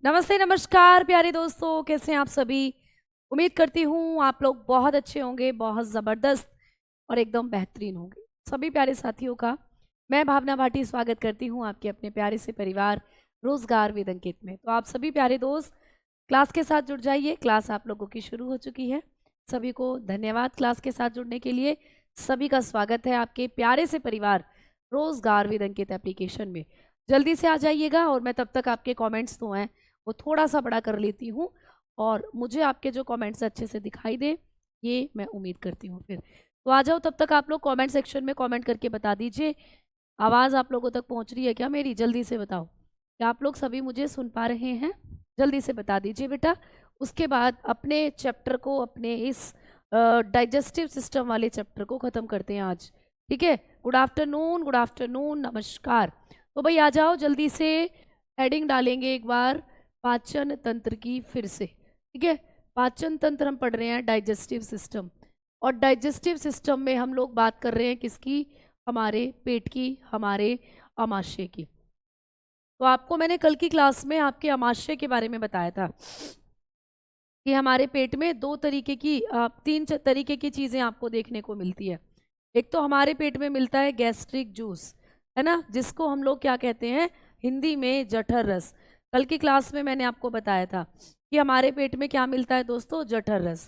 नमस्ते नमस्कार प्यारे दोस्तों, कैसे हैं आप सभी। उम्मीद करती हूँ आप लोग बहुत अच्छे होंगे, बहुत ज़बरदस्त और एकदम बेहतरीन होंगे। सभी प्यारे साथियों का मैं भावना भाटी स्वागत करती हूँ आपके अपने प्यारे से परिवार रोजगार विद अंकित में। तो आप सभी प्यारे दोस्त क्लास के साथ जुड़ जाइए। क्लास आप लोगों की शुरू हो चुकी है। सभी को धन्यवाद क्लास के साथ जुड़ने के लिए। सभी का स्वागत है आपके प्यारे से परिवार रोजगार विद अंकित एप्लीकेशन में। जल्दी से आ जाइएगा और मैं तब तक आपके कमेंट्स तो हैं वो थोड़ा सा बड़ा कर लेती हूँ और मुझे आपके जो कमेंट्स अच्छे से दिखाई दे ये मैं उम्मीद करती हूँ। फिर तो आ जाओ, तब तक आप लोग कमेंट सेक्शन में कमेंट करके बता दीजिए आवाज़ आप लोगों तक पहुँच रही है क्या मेरी। जल्दी से बताओ क्या आप लोग सभी मुझे सुन पा रहे हैं। जल्दी से बता दीजिए बेटा। उसके बाद अपने चैप्टर को, अपने इस डाइजेस्टिव सिस्टम वाले चैप्टर को ख़त्म करते हैं आज। ठीक है, गुड आफ्टरनून, नमस्कार। तो भाई आ जाओ जल्दी से। हेडिंग डालेंगे एक बार पाचन तंत्र की फिर से। ठीक है, पाचन तंत्र हम पढ़ रहे हैं, डाइजेस्टिव सिस्टम। और डाइजेस्टिव सिस्टम में हम लोग बात कर रहे हैं किसकी, हमारे पेट की, हमारे आमाशय की। तो आपको मैंने कल की क्लास में आपके आमाशय के बारे में बताया था कि हमारे पेट में दो तरीके की तीन तरीके की चीज़ें आपको देखने को मिलती है। एक तो हमारे पेट में मिलता है गैस्ट्रिक जूस, है ना, जिसको हम लोग क्या कहते हैं हिंदी में जठर रस। कल की क्लास में मैंने आपको बताया था कि हमारे पेट में क्या मिलता है दोस्तों, जठर रस।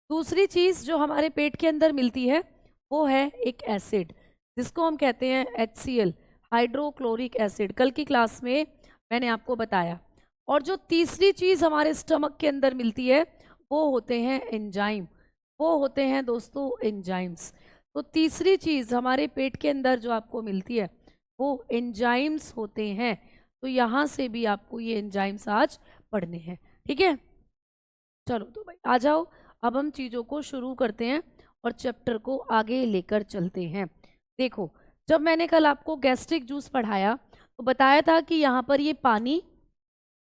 दूसरी चीज़ जो हमारे पेट के अंदर मिलती है वो है एक एसिड जिसको हम कहते हैं HCl, हाइड्रोक्लोरिक एसिड। कल की क्लास में मैंने आपको बताया। और जो तीसरी चीज़ हमारे स्टमक के अंदर मिलती है वो होते हैं एंजाइम। वो होते हैं दोस्तों एंजाइम्स। तो तीसरी चीज़ हमारे पेट के अंदर जो आपको मिलती है वो एंजाइम्स होते हैं। तो यहाँ से भी आपको ये एंजाइम्स आज पढ़ने हैं। ठीक है, चलो तो भाई आ जाओ। अब हम चीज़ों को शुरू करते हैं और चैप्टर को आगे लेकर चलते हैं। देखो, जब मैंने कल आपको गैस्ट्रिक जूस पढ़ाया तो बताया था कि यहाँ पर ये पानी,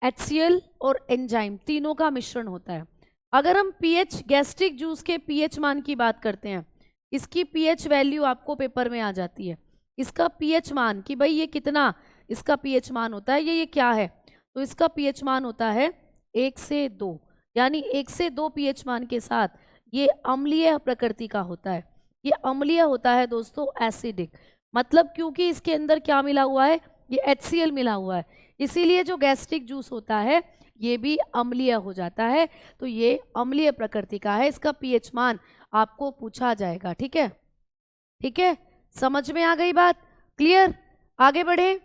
HCl और एंजाइम तीनों का मिश्रण होता है। अगर हम पीएच, गैस्ट्रिक जूस के पीएच मान की बात करते हैं, इसकी पीएच वैल्यू आपको पेपर में आ जाती है। इसका पीएच मान कि भाई ये कितना इसका पीएच मान होता है, ये क्या है, तो इसका पीएच मान होता है 1 से 2, यानी 1 से 2 पीएच मान के साथ ये अम्लीय प्रकृति का होता है। ये अम्लीय होता है दोस्तों, एसिडिक। मतलब क्योंकि इसके अंदर क्या मिला हुआ है, ये HCl मिला हुआ है, इसीलिए जो गैस्ट्रिक जूस होता है ये भी अम्लीय हो जाता है। तो ये अम्लीय प्रकृति का है। इसका पीएच मान आपको पूछा जाएगा। ठीक है, ठीक है, समझ में आ गई बात, क्लियर। आगे बढ़े,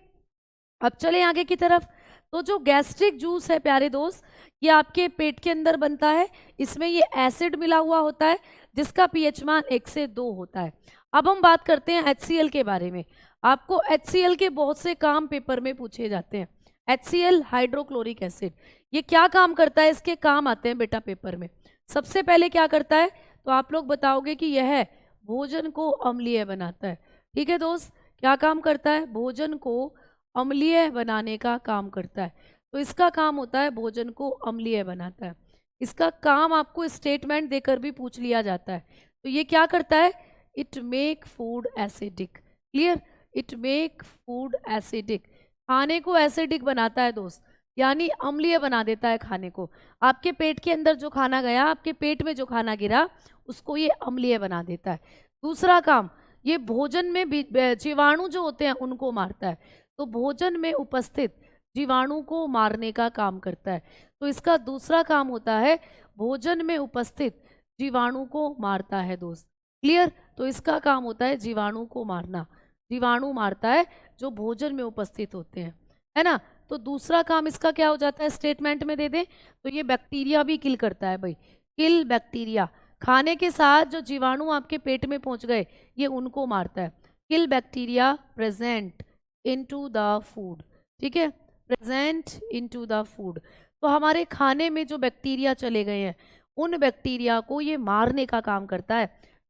अब चलें आगे की तरफ। तो जो गैस्ट्रिक जूस है प्यारे दोस्त, ये आपके पेट के अंदर बनता है। इसमें ये एसिड मिला हुआ होता है जिसका पीएच मान 1 से 2 होता है। अब हम बात करते हैं HCl के बारे में। आपको HCl के बहुत से काम पेपर में पूछे जाते हैं। HCl हाइड्रोक्लोरिक एसिड, ये क्या काम करता है, इसके काम आते हैं बेटा पेपर में। सबसे पहले क्या करता है तो आप लोग बताओगे कि यह भोजन को अम्लीय बनाता है। ठीक है दोस्त, क्या काम करता है, भोजन को अम्लीय बनाने का काम करता है। तो इसका काम होता है भोजन को अम्लीय बनाता है। इसका काम आपको स्टेटमेंट देकर भी पूछ लिया जाता है। तो ये क्या करता है, it make food acidic. Clear, it make food acidic, खाने को एसिडिक बनाता है दोस्त, यानी अम्लीय बना देता है खाने को। आपके पेट के अंदर जो खाना गया, आपके पेट में जो खाना गिरा, उसको ये अम्लीय बना देता है। दूसरा काम, ये भोजन में जीवाणु जो होते हैं उनको मारता है। तो भोजन में उपस्थित जीवाणु को मारने का काम करता है। तो इसका दूसरा काम होता है भोजन में उपस्थित जीवाणु को मारता है दोस्त। क्लियर, तो इसका काम होता है जीवाणु को मारना। जीवाणु मारता है जो भोजन में उपस्थित होते हैं, है ना। तो दूसरा काम इसका क्या हो जाता है, स्टेटमेंट में दे दें तो ये बैक्टीरिया भी किल करता है भाई, किल बैक्टीरिया। खाने के साथ जो जीवाणु आपके पेट में पहुंच गए ये उनको मारता है। Kill bacteria present into the food. ठीक है, प्रेजेंट इनटू द फूड। तो हमारे खाने में जो बैक्टीरिया चले गए हैं उन बैक्टीरिया को ये मारने का काम करता है।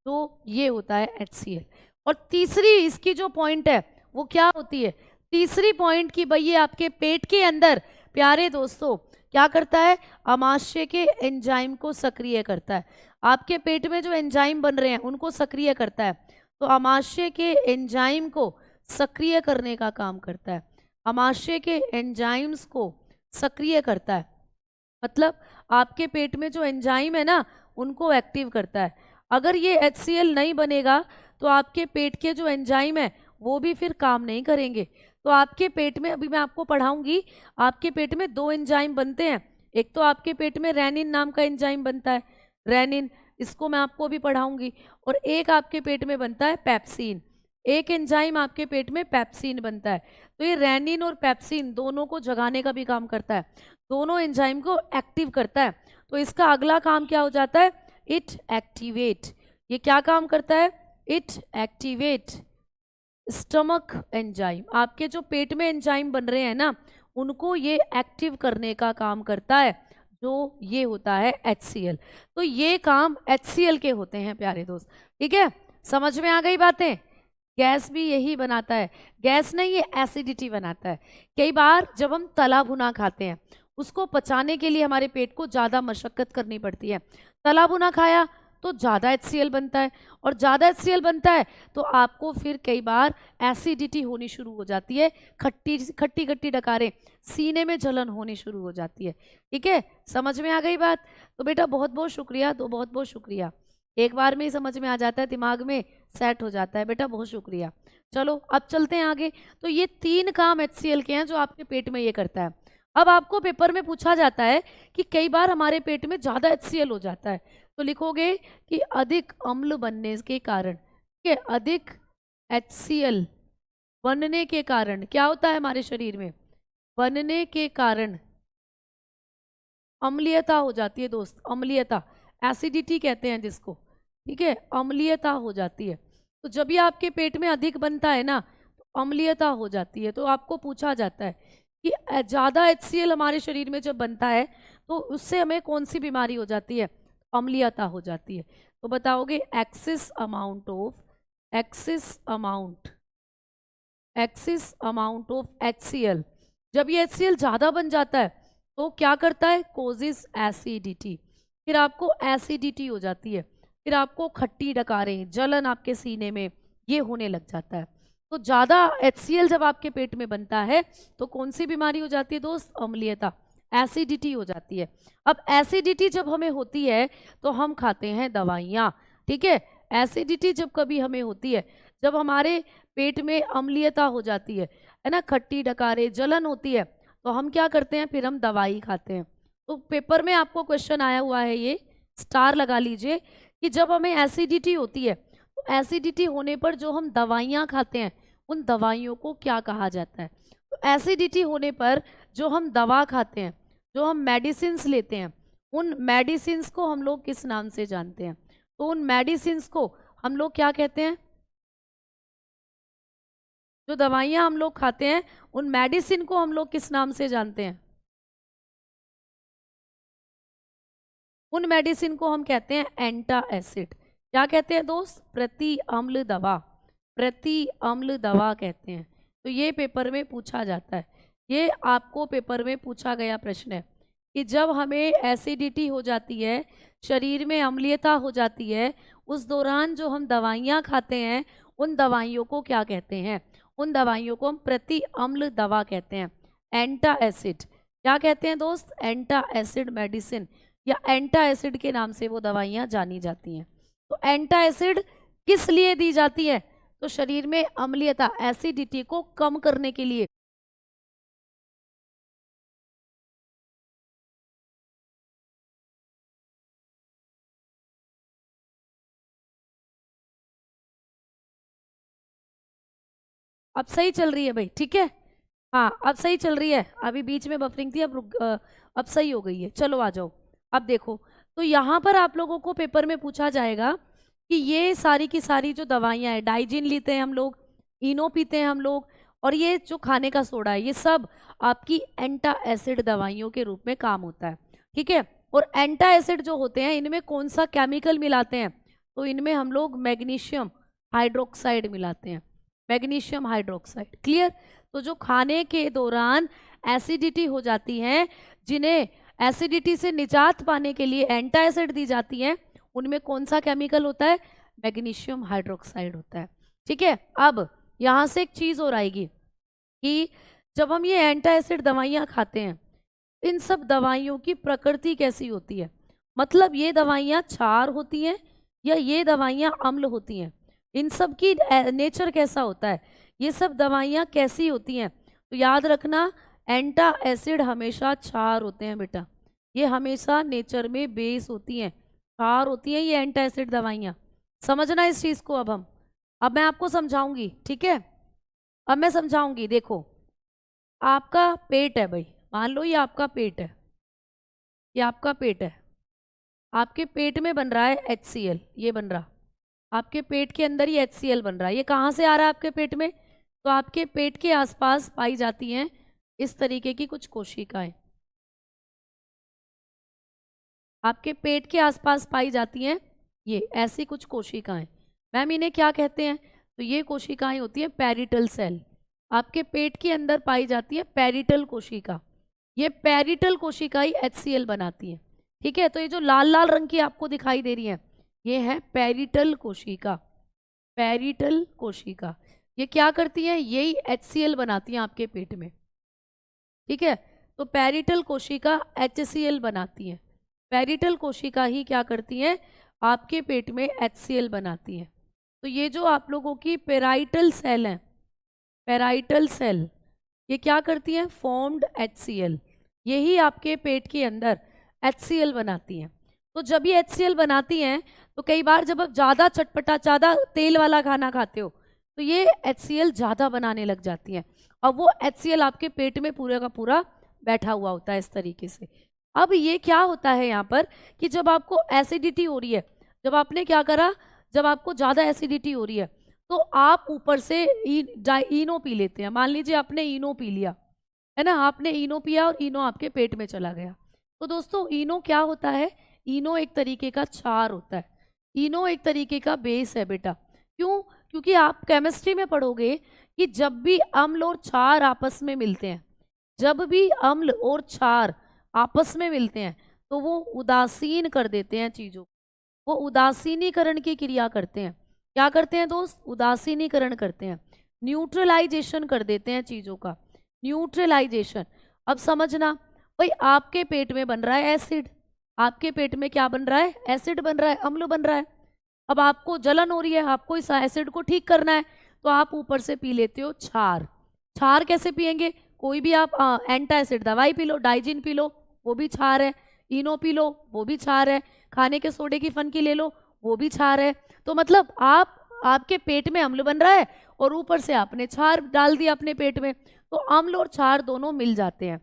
तो ये होता है HCl। और तीसरी इसकी जो पॉइंट है वो क्या होती है, तीसरी पॉइंट की भाई ये आपके पेट के अंदर प्यारे दोस्तों क्या करता है, आमाशय के एंजाइम को सक्रिय करता है। आपके पेट में जो एंजाइम बन रहे हैं उनको सक्रिय करता है। तो आमाशय के एंजाइम को सक्रिय करने का काम करता है। आमाशय के एंजाइम्स को सक्रिय करता है, मतलब आपके पेट में जो एंजाइम है ना उनको एक्टिव करता है। अगर ये HCl नहीं बनेगा तो आपके पेट के जो एंजाइम है वो भी फिर काम नहीं करेंगे। तो आपके पेट में, अभी मैं आपको पढ़ाऊंगी, आपके पेट में दो एंजाइम बनते हैं। एक तो आपके पेट में रेनिन नाम का एंजाइम बनता है, रेनिन, इसको मैं आपको भी पढ़ाऊंगी। और एक आपके पेट में बनता है पेप्सिन, एक एंजाइम आपके पेट में पेप्सिन बनता है। तो ये रेनिन और पेप्सिन दोनों को जगाने का भी काम करता है, दोनों एंजाइम को एक्टिव करता है। तो इसका अगला काम क्या हो जाता है? It activate. ये क्या काम करता है? It activate stomach enzyme. आपके जो पेट में एंजाइम बन रहे हैं ना उनको ये एक्टिव करने का काम करता है, जो ये होता है HCl। तो ये काम HCl के होते हैं प्यारे दोस्त, ठीक है? समझ में आ गई बातें? गैस भी यही बनाता है, गैस नहीं, ये एसिडिटी बनाता है। कई बार जब हम तला भुना खाते हैं उसको पचाने के लिए हमारे पेट को ज़्यादा मशक्कत करनी पड़ती है। तला भुना खाया तो ज़्यादा HCl बनता है, और ज़्यादा HCl बनता है तो आपको फिर कई बार एसिडिटी होनी शुरू हो जाती है, खट्टी खट्टी खट्टी डकारें, सीने में जलन होनी शुरू हो जाती है। ठीक है, समझ में आ गई बात? तो बेटा बहुत बहुत शुक्रिया, तो बहुत बहुत शुक्रिया, एक बार में ही समझ में आ जाता है, दिमाग में सेट हो जाता है बेटा, बहुत शुक्रिया। चलो अब चलते हैं आगे। तो ये 3 काम HCl के हैं जो आपके पेट में ये करता है। अब आपको पेपर में पूछा जाता है कि कई बार हमारे पेट में ज़्यादा HCl हो जाता है, तो लिखोगे कि अधिक अम्ल बनने के कारण, ठीक है, अधिक HCl बनने के कारण क्या होता है हमारे शरीर में? बनने के कारण अम्लीयता हो जाती है दोस्त, अम्लीयता, एसिडिटी कहते हैं जिसको, ठीक है, अम्लीयता हो जाती है। तो जब भी आपके पेट में अधिक बनता है ना तो अम्लीयता हो जाती है। तो आपको पूछा जाता है कि ज़्यादा HCl हमारे शरीर में जब बनता है तो उससे हमें कौन सी बीमारी हो जाती है? अम्लीयता हो जाती है। तो बताओगे excess amount of, excess amount of HCl। जब ये HCl ज़्यादा बन जाता है तो क्या करता है? कोजिस एसिडिटी, फिर आपको एसिडिटी हो जाती है, फिर आपको खट्टी डकारें, जलन आपके सीने में, ये होने लग जाता है। तो ज़्यादा HCl जब आपके पेट में बनता है तो कौन सी बीमारी हो जाती है दोस्त? अम्लीयता, एसिडिटी हो जाती है। अब एसिडिटी जब हमें होती है तो हम खाते हैं दवाइयाँ, ठीक है? एसिडिटी जब कभी हमें होती है, जब हमारे पेट में अम्लीयता हो जाती है ना, खट्टी डकारे, जलन होती है, तो हम क्या करते हैं? फिर हम दवाई खाते हैं। तो पेपर में आपको क्वेश्चन आया हुआ है, ये स्टार लगा लीजिए, कि जब हमें एसिडिटी होती है तो एसिडिटी होने पर जो हम दवाइयाँ खाते हैं उन दवाइयों को क्या कहा जाता है? तो एसिडिटी होने पर जो हम दवा खाते हैं, जो हम मेडिसिन्स लेते हैं, उन मेडिसिन्स को हम लोग किस नाम से जानते हैं? तो उन मेडिसिन्स को हम लोग क्या कहते हैं? जो दवाइयाँ हम लोग खाते हैं उन मेडिसिन को हम लोग किस नाम से जानते हैं? उन मेडिसिन को हम कहते हैं एंटासिड। क्या कहते हैं दोस्त? प्रति अम्ल दवा, प्रति अम्ल दवा कहते हैं। तो ये पेपर में पूछा जाता है, ये आपको पेपर में पूछा गया प्रश्न है कि जब हमें एसिडिटी हो जाती है, शरीर में अम्लीयता हो जाती है, उस दौरान जो हम दवाइयाँ खाते हैं उन दवाइयों को क्या कहते हैं? उन दवाइयों को हम प्रति अम्ल दवा कहते हैं, एंटासिड। क्या कहते हैं दोस्त? एंटासिड मेडिसिन, या एंटासिड के नाम से वो दवाइयाँ जानी जाती हैं। तो एंटासिड किस लिए दी जाती है? तो शरीर में अम्लीयता, एसिडिटी को कम करने के लिए। अब सही चल रही है भाई, ठीक है? हाँ अब सही चल रही है, अभी बीच में बफरिंग थी, अब अब सही हो गई है। चलो आ जाओ, अब देखो। तो यहाँ पर आप लोगों को पेपर में पूछा जाएगा कि ये सारी की सारी जो दवाइयाँ हैं, डाइजिन लेते हैं हम लोग, इनो पीते हैं हम लोग, और ये जो खाने का सोडा है, ये सब आपकी एंटासिड दवाइयों के रूप में काम होता है, ठीक है? और एंटासिड जो होते हैं इनमें कौन सा केमिकल मिलाते हैं? तो इनमें हम लोग मैग्नीशियम हाइड्रोक्साइड मिलाते हैं, मैग्नीशियम हाइड्रोक्साइड। क्लियर? तो जो खाने के दौरान एसिडिटी हो जाती है, जिन्हें एसिडिटी से निजात पाने के लिए एंटासिड दी जाती है, उनमें कौन सा केमिकल होता है? मैग्नीशियम हाइड्रोक्साइड होता है, ठीक है? अब यहाँ से एक चीज़ और आएगी कि जब हम ये एंटासिड दवाइयाँ खाते हैं, इन सब दवाइयों की प्रकृति कैसी होती है, मतलब ये दवाइयाँ क्षार होती हैं या ये दवाइयाँ अम्ल होती हैं, इन सब की नेचर कैसा होता है, ये सब दवाइयाँ कैसी होती हैं। तो याद रखना, एंटा एसिड हमेशा क्षार होते हैं बेटा, ये हमेशा नेचर में बेस होती हैं, क्षार होती हैं ये एंटा एसिड दवाइयाँ। समझना इस चीज़ को। अब मैं आपको समझाऊंगी, ठीक है। अब मैं समझाऊंगी। देखो, आपका पेट है भाई, मान लो ये आपका पेट है, ये आपका पेट है, आपके पेट में बन रहा है HCl, ये बन रहा आपके पेट के अंदर ही HCl बन रहा है। ये कहाँ से आ रहा है आपके पेट में, तो आपके पेट के आसपास पाई जाती हैं इस तरीके की कुछ कोशिकाएं, आपके पेट के आसपास पाई जाती हैं ये ऐसी कुछ कोशिकाएं। मैम इन्हें क्या कहते हैं, तो ये कोशिकाएं होती हैं पैरिटल सेल, आपके पेट के अंदर पाई जाती है पैरिटल कोशिका, ये पैरिटल कोशिकाएं HCl बनाती हैं, ठीक है। तो ये जो लाल लाल रंग की आपको दिखाई दे रही है, ये है पैरिटल कोशिका, पैरिटल कोशिका ये क्या करती हैं, यही HCl बनाती हैं आपके पेट में, ठीक है। तो पैरिटल कोशिका HCl बनाती हैं, पैरिटल कोशिका ही क्या करती हैं, आपके पेट में HCl बनाती हैं। तो ये जो आप लोगों की पेराइटल सेल हैं, पेराइटल सेल ये क्या करती हैं, फॉर्म्ड HCl, यही आपके पेट के अंदर HCl बनाती हैं। तो जब ये HCl बनाती हैं, तो कई बार जब आप ज़्यादा चटपटा, ज़्यादा तेल वाला खाना खाते हो, तो ये HCl ज़्यादा बनाने लग जाती हैं, और वो HCl आपके पेट में पूरे का पूरा बैठा हुआ होता है इस तरीके से। अब ये क्या होता है यहाँ पर कि जब आपको एसिडिटी हो रही है, जब आपने क्या करा, जब आपको ज़्यादा एसिडिटी हो रही है, तो आप ऊपर से इनो पी लेते हैं। मान लीजिए आपने इनो पी लिया, है ना, आपने इनो पिया और इनो आपके पेट में चला गया। तो दोस्तों इनो क्या होता है, इनो एक तरीके का क्षार होता है, इनो एक तरीके का बेस है बेटा। क्यों, क्योंकि आप केमिस्ट्री में पढ़ोगे कि जब भी अम्ल और क्षार आपस में मिलते हैं, जब भी अम्ल और क्षार आपस में मिलते हैं, तो वो उदासीन कर देते हैं चीज़ों, वो उदासीनीकरण की क्रिया करते हैं। क्या करते हैं दोस्त, उदासीनीकरण करते हैं, न्यूट्रलाइजेशन कर देते हैं चीज़ों का, न्यूट्रलाइजेशन। अब समझना भाई, आपके पेट में बन रहा है एसिड, आपके पेट में क्या बन रहा है, एसिड बन रहा है, अम्ल बन रहा है। अब आपको जलन हो रही है, आपको इस एसिड को ठीक करना है, तो आप ऊपर से पी लेते हो क्षार। क्षार कैसे पियेंगे, कोई भी आप एंटा एसिड दवाई पी लो, डाइजिन पी लो, वो भी क्षार है, इनो पी लो, वो भी क्षार है, खाने के सोडे की फनकी ले लो, वो भी क्षार है। तो मतलब आपके पेट में अम्ल बन रहा है और ऊपर से आपने क्षार डाल दिया अपने पेट में, तो अम्ल और क्षार दोनों मिल जाते हैं,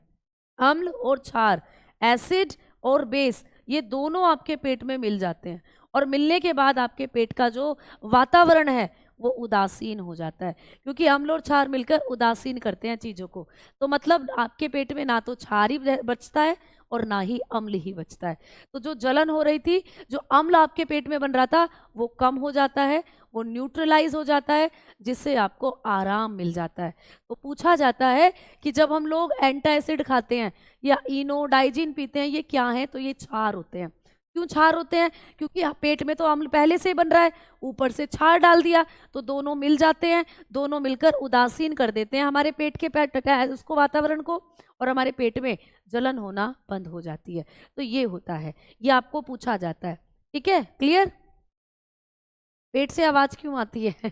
अम्ल और क्षार, एसिड और बेस, ये दोनों आपके पेट में मिल जाते हैं, और मिलने के बाद आपके पेट का जो वातावरण है वो उदासीन हो जाता है, क्योंकि अम्ल और क्षार मिलकर उदासीन करते हैं चीज़ों को। तो मतलब आपके पेट में ना तो क्षार ही बचता है और ना ही अम्ल ही बचता है। तो जो जलन हो रही थी, जो अम्ल आपके पेट में बन रहा था, वो कम हो जाता है, वो न्यूट्रलाइज हो जाता है, जिससे आपको आराम मिल जाता है। तो पूछा जाता है कि जब हम लोग एंटा एसिड खाते हैं या इनो डाइजिन पीते हैं, ये क्या है, तो ये क्षार होते हैं। क्यों क्षार होते हैं, क्योंकि पेट में तो अम्ल पहले से ही बन रहा है, ऊपर से क्षार डाल दिया, तो दोनों मिल जाते हैं, दोनों मिलकर उदासीन कर देते हैं हमारे पेट के उसको, वातावरण को, और हमारे पेट में जलन होना बंद हो जाती है। तो ये होता है, ये आपको पूछा जाता है, ठीक है, क्लियर। पेट से आवाज क्यों आती है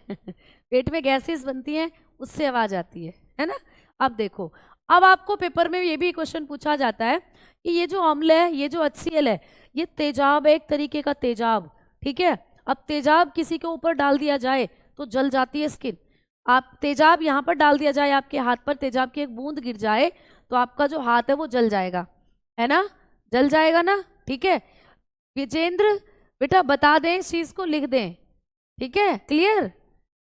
पेट में गैसेस बनती हैं, उससे आवाज आती है ना। अब देखो, अब आपको पेपर में ये भी क्वेश्चन पूछा जाता है कि ये जो अम्ल है, ये जो HCl है, ये तेजाब है, एक तरीके का तेजाब, ठीक है। अब तेजाब किसी के ऊपर डाल दिया जाए तो जल जाती है स्किन। आप तेजाब यहाँ पर डाल दिया जाए, आपके हाथ पर तेजाब की एक बूंद गिर जाए, तो आपका जो हाथ है वो जल जाएगा, है ना, जल जाएगा ना, ठीक है। विजेंद्र बेटा बता दें, इस चीज को लिख दें, ठीक है, क्लियर,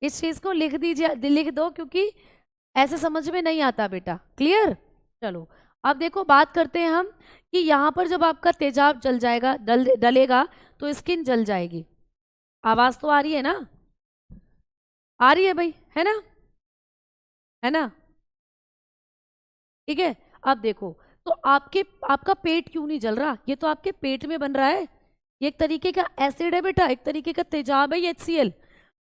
इस चीज को लिख दीजिए, लिख दो, क्योंकि ऐसे समझ में नहीं आता बेटा, क्लियर। चलो अब देखो, बात करते हैं हम कि यहाँ पर जब आपका तेजाब जल जाएगा, डलेगा, तो स्किन जल जाएगी। आवाज तो आ रही है ना, आ रही है भाई, है ना, है ना, ठीक है। अब देखो, तो आपका पेट क्यों नहीं जल रहा, ये तो आपके पेट में बन रहा है, ये एक तरीके का एसिड है बेटा, एक तरीके का तेजाब है ये HCl।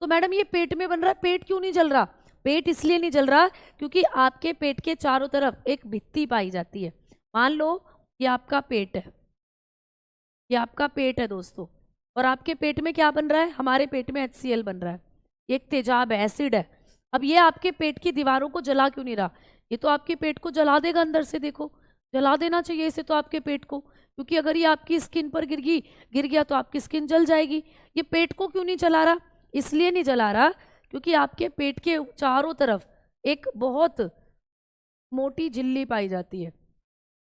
तो मैडम ये पेट में बन रहा है, पेट क्यों नहीं जल रहा, पेट इसलिए नहीं जल रहा क्योंकि आपके पेट के चारों तरफ एक भित्ति पाई जाती है, मान लो ये आपका पेट है, ये आपका पेट है दोस्तों, और आपके पेट में क्या बन रहा है, हमारे पेट में HCl बन रहा है, ये एक तेजाब है, एसिड है। अब ये आपके पेट की दीवारों को जला क्यों नहीं रहा, ये तो आपके पेट को जला देगा अंदर से, देखो जला देना चाहिए इसे तो आपके पेट को, क्योंकि अगर ये आपकी स्किन पर गिर गया तो आपकी स्किन जल जाएगी। ये पेट को क्यों नहीं जला रहा, इसलिए नहीं जला रहा क्योंकि आपके पेट के चारों तरफ एक बहुत मोटी झिल्ली पाई जाती है।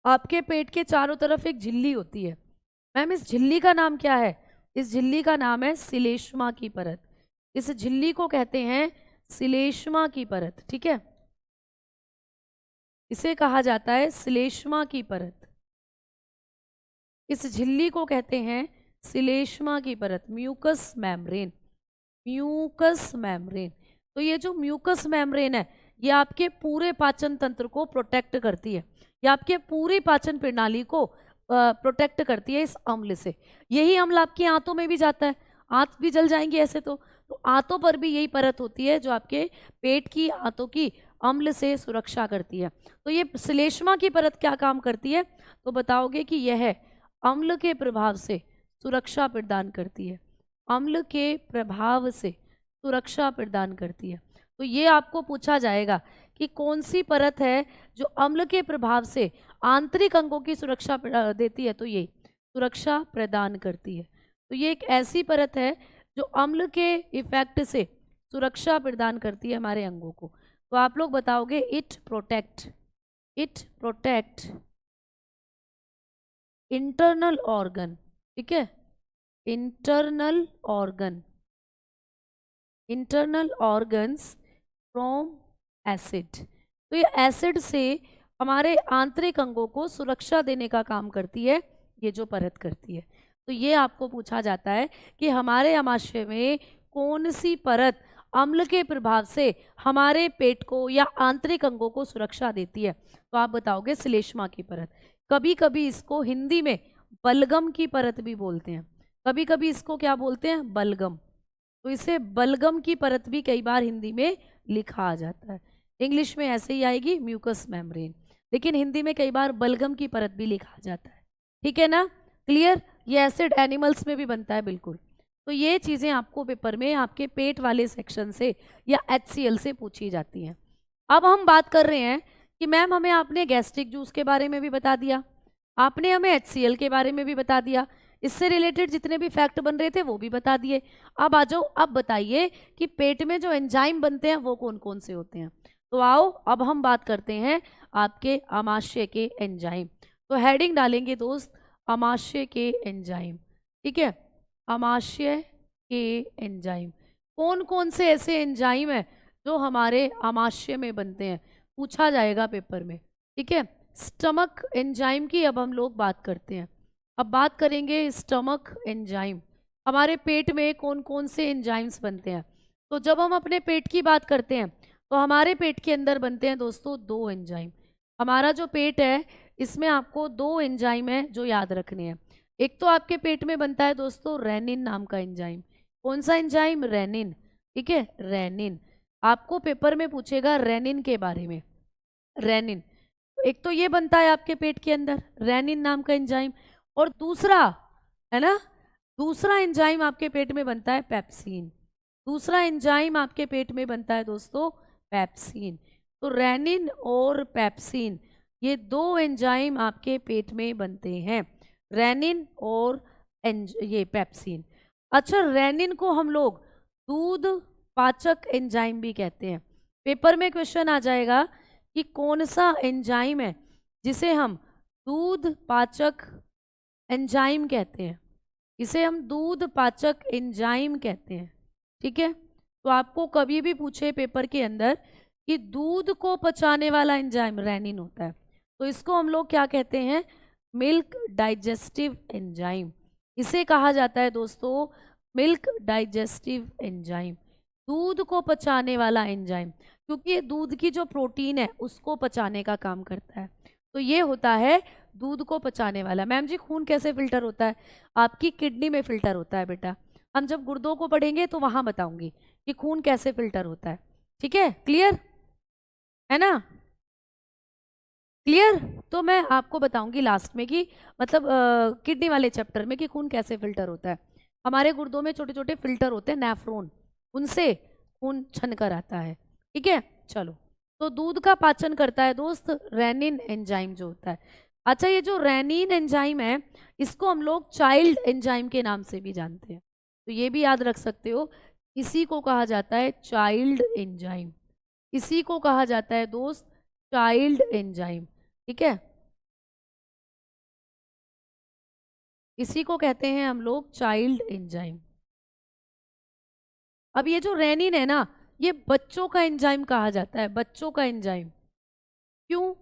आपके पेट के चारों तरफ एक झिल्ली होती है। मैम इस झिल्ली का नाम क्या है, इस झिल्ली का नाम है श्लेष्मा की परत। इस झिल्ली को कहते हैं श्लेष्मा की परत, ठीक है, इसे कहा जाता है श्लेष्मा की परत। इस झिल्ली को कहते हैं श्लेष्मा की परत, म्यूकस मेम्ब्रेन, म्यूकस मेम्ब्रेन। तो ये जो म्यूकस मेम्ब्रेन है ये आपके पूरे पाचन तंत्र को प्रोटेक्ट करती है, ये आपके पूरी पाचन प्रणाली को प्रोटेक्ट करती है इस अम्ल से। यही अम्ल आपकी आंतों में भी जाता है, आंत भी जल जाएंगी ऐसे तो आंतों पर भी यही परत होती है जो आपके पेट की आंतों की अम्ल से सुरक्षा करती है। तो ये श्लेष्मा की परत क्या काम करती है, तो बताओगे कि यह अम्ल के प्रभाव से सुरक्षा प्रदान करती है, अम्ल के प्रभाव से सुरक्षा प्रदान करती है। तो ये आपको पूछा जाएगा कि कौन सी परत है जो अम्ल के प्रभाव से आंतरिक अंगों की सुरक्षा देती है, तो ये सुरक्षा प्रदान करती है। तो ये एक ऐसी परत है जो अम्ल के इफेक्ट से सुरक्षा प्रदान करती है हमारे अंगों को। तो आप लोग बताओगे इट प्रोटेक्ट इंटरनल ऑर्गन, ठीक है, इंटरनल ऑर्गन्स फ्रॉम एसिड। तो ये एसिड से हमारे आंतरिक अंगों को सुरक्षा देने का काम करती है, ये जो परत करती है। तो ये आपको पूछा जाता है कि हमारे आमाशय में कौन सी परत अम्ल के प्रभाव से हमारे पेट को या आंतरिक अंगों को सुरक्षा देती है, तो आप बताओगे श्लेष्मा की परत। कभी कभी इसको हिंदी में बलगम की परत भी बोलते हैं, कभी कभी इसको क्या बोलते हैं, बलगम। तो इसे बलगम की परत भी कई बार हिंदी में लिखा आ जाता है, इंग्लिश में ऐसे ही आएगी म्यूकस मेम्ब्रेन, लेकिन हिंदी में कई बार बलगम की परत भी लिखा जाता है, ठीक है ना, क्लियर। ये एसिड एनिमल्स में भी बनता है बिल्कुल। तो ये चीज़ें आपको पेपर में आपके पेट वाले सेक्शन से या HCl से पूछी जाती हैं। अब हम बात कर रहे हैं कि मैम हमें आपने गैस्ट्रिक जूस के बारे में भी बता दिया, आपने हमें HCl के बारे में भी बता दिया, इससे रिलेटेड जितने भी फैक्ट बन रहे थे वो भी बता दिए। अब आ जाओ, अब बताइए कि पेट में जो एंजाइम बनते हैं वो कौन कौन से होते हैं। तो आओ अब हम बात करते हैं आपके आमाशय के एंजाइम। तो हेडिंग डालेंगे दोस्त आमाशय के एंजाइम, ठीक है, आमाशय के एंजाइम। कौन कौन से ऐसे एंजाइम है जो हमारे आमाशय में बनते हैं, पूछा जाएगा पेपर में, ठीक है। स्टमक एंजाइम की अब हम लोग बात करते हैं। अब बात करेंगे स्टमक एंजाइम, हमारे पेट में कौन कौन से एंजाइम्स बनते हैं। तो जब हम अपने पेट की बात करते हैं तो हमारे पेट के अंदर बनते हैं दोस्तों 2 एंजाइम। हमारा जो पेट है इसमें आपको 2 एंजाइम है जो याद रखने हैं। एक तो आपके पेट में बनता है दोस्तों रेनिन नाम का एंजाइम। कौन सा एंजाइम, रेनिन, ठीक है, रेनिन। आपको पेपर में पूछेगा रेनिन के बारे में, रेनिन। एक तो ये बनता है आपके पेट के अंदर रेनिन नाम का एंजाइम, और दूसरा है ना, दूसरा एंजाइम आपके पेट में बनता है पेप्सिन। दूसरा एंजाइम आपके पेट में बनता है दोस्तों पेप्सिन। तो रेनिन और पेप्सिन ये 2 एंजाइम आपके पेट में बनते हैं, रेनिन और ये पेप्सिन। अच्छा, रेनिन को हम लोग दूध पाचक एंजाइम भी कहते हैं। पेपर में क्वेश्चन आ जाएगा कि कौन सा एंजाइम है जिसे हम दूध पाचक एंजाइम कहते हैं, इसे हम दूध पाचक एंजाइम कहते हैं, ठीक है। तो आपको कभी भी पूछे पेपर के अंदर कि दूध को पचाने वाला एंजाइम रेनिन होता है, तो इसको हम लोग क्या कहते हैं, मिल्क डाइजेस्टिव एंजाइम। इसे कहा जाता है दोस्तों मिल्क डाइजेस्टिव एंजाइम, दूध को पचाने वाला एंजाइम, क्योंकि ये दूध की जो प्रोटीन है उसको पचाने का काम करता है। तो ये होता है दूध को पचाने वाला। मैम जी खून कैसे फिल्टर होता है, आपकी किडनी में फिल्टर होता है बेटा, हम जब गुर्दों को पढ़ेंगे तो वहां बताऊंगी कि खून कैसे फिल्टर होता है, ठीक है, क्लियर है ना, क्लियर। तो मैं आपको बताऊंगी लास्ट में कि मतलब किडनी वाले चैप्टर में कि खून कैसे फिल्टर होता है। हमारे गुर्दों में छोटे छोटे फिल्टर होते हैं नेफ्रॉन, उनसे खून छन कर आता है। ठीक है, चलो। तो दूध का पाचन करता है दोस्त रेनिन एंजाइम जो होता है। अच्छा, ये जो रेनिन एंजाइम है इसको हम लोग चाइल्ड एंजाइम के नाम से भी जानते हैं, तो ये भी याद रख सकते हो। इसी को कहा जाता है चाइल्ड एंजाइम, इसी को कहा जाता है दोस्त चाइल्ड एंजाइम। ठीक है, इसी को कहते हैं हम लोग चाइल्ड एंजाइम। अब ये जो रेनिन है ना, ये बच्चों का एंजाइम कहा जाता है, बच्चों का एंजाइम। क्यों?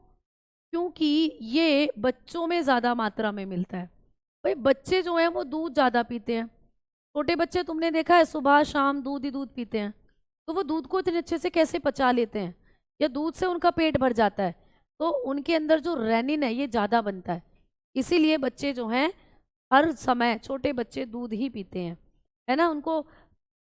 क्योंकि ये बच्चों में ज्यादा मात्रा में मिलता है। भाई बच्चे जो हैं वो दूध ज्यादा पीते हैं। छोटे बच्चे तुमने देखा है सुबह शाम दूध ही दूध पीते हैं, तो वो दूध को इतने अच्छे से कैसे पचा लेते हैं, या दूध से उनका पेट भर जाता है। तो उनके अंदर जो रेनिन है ये ज़्यादा बनता है, इसीलिए बच्चे जो हैं हर समय, छोटे बच्चे दूध ही पीते हैं, है ना। उनको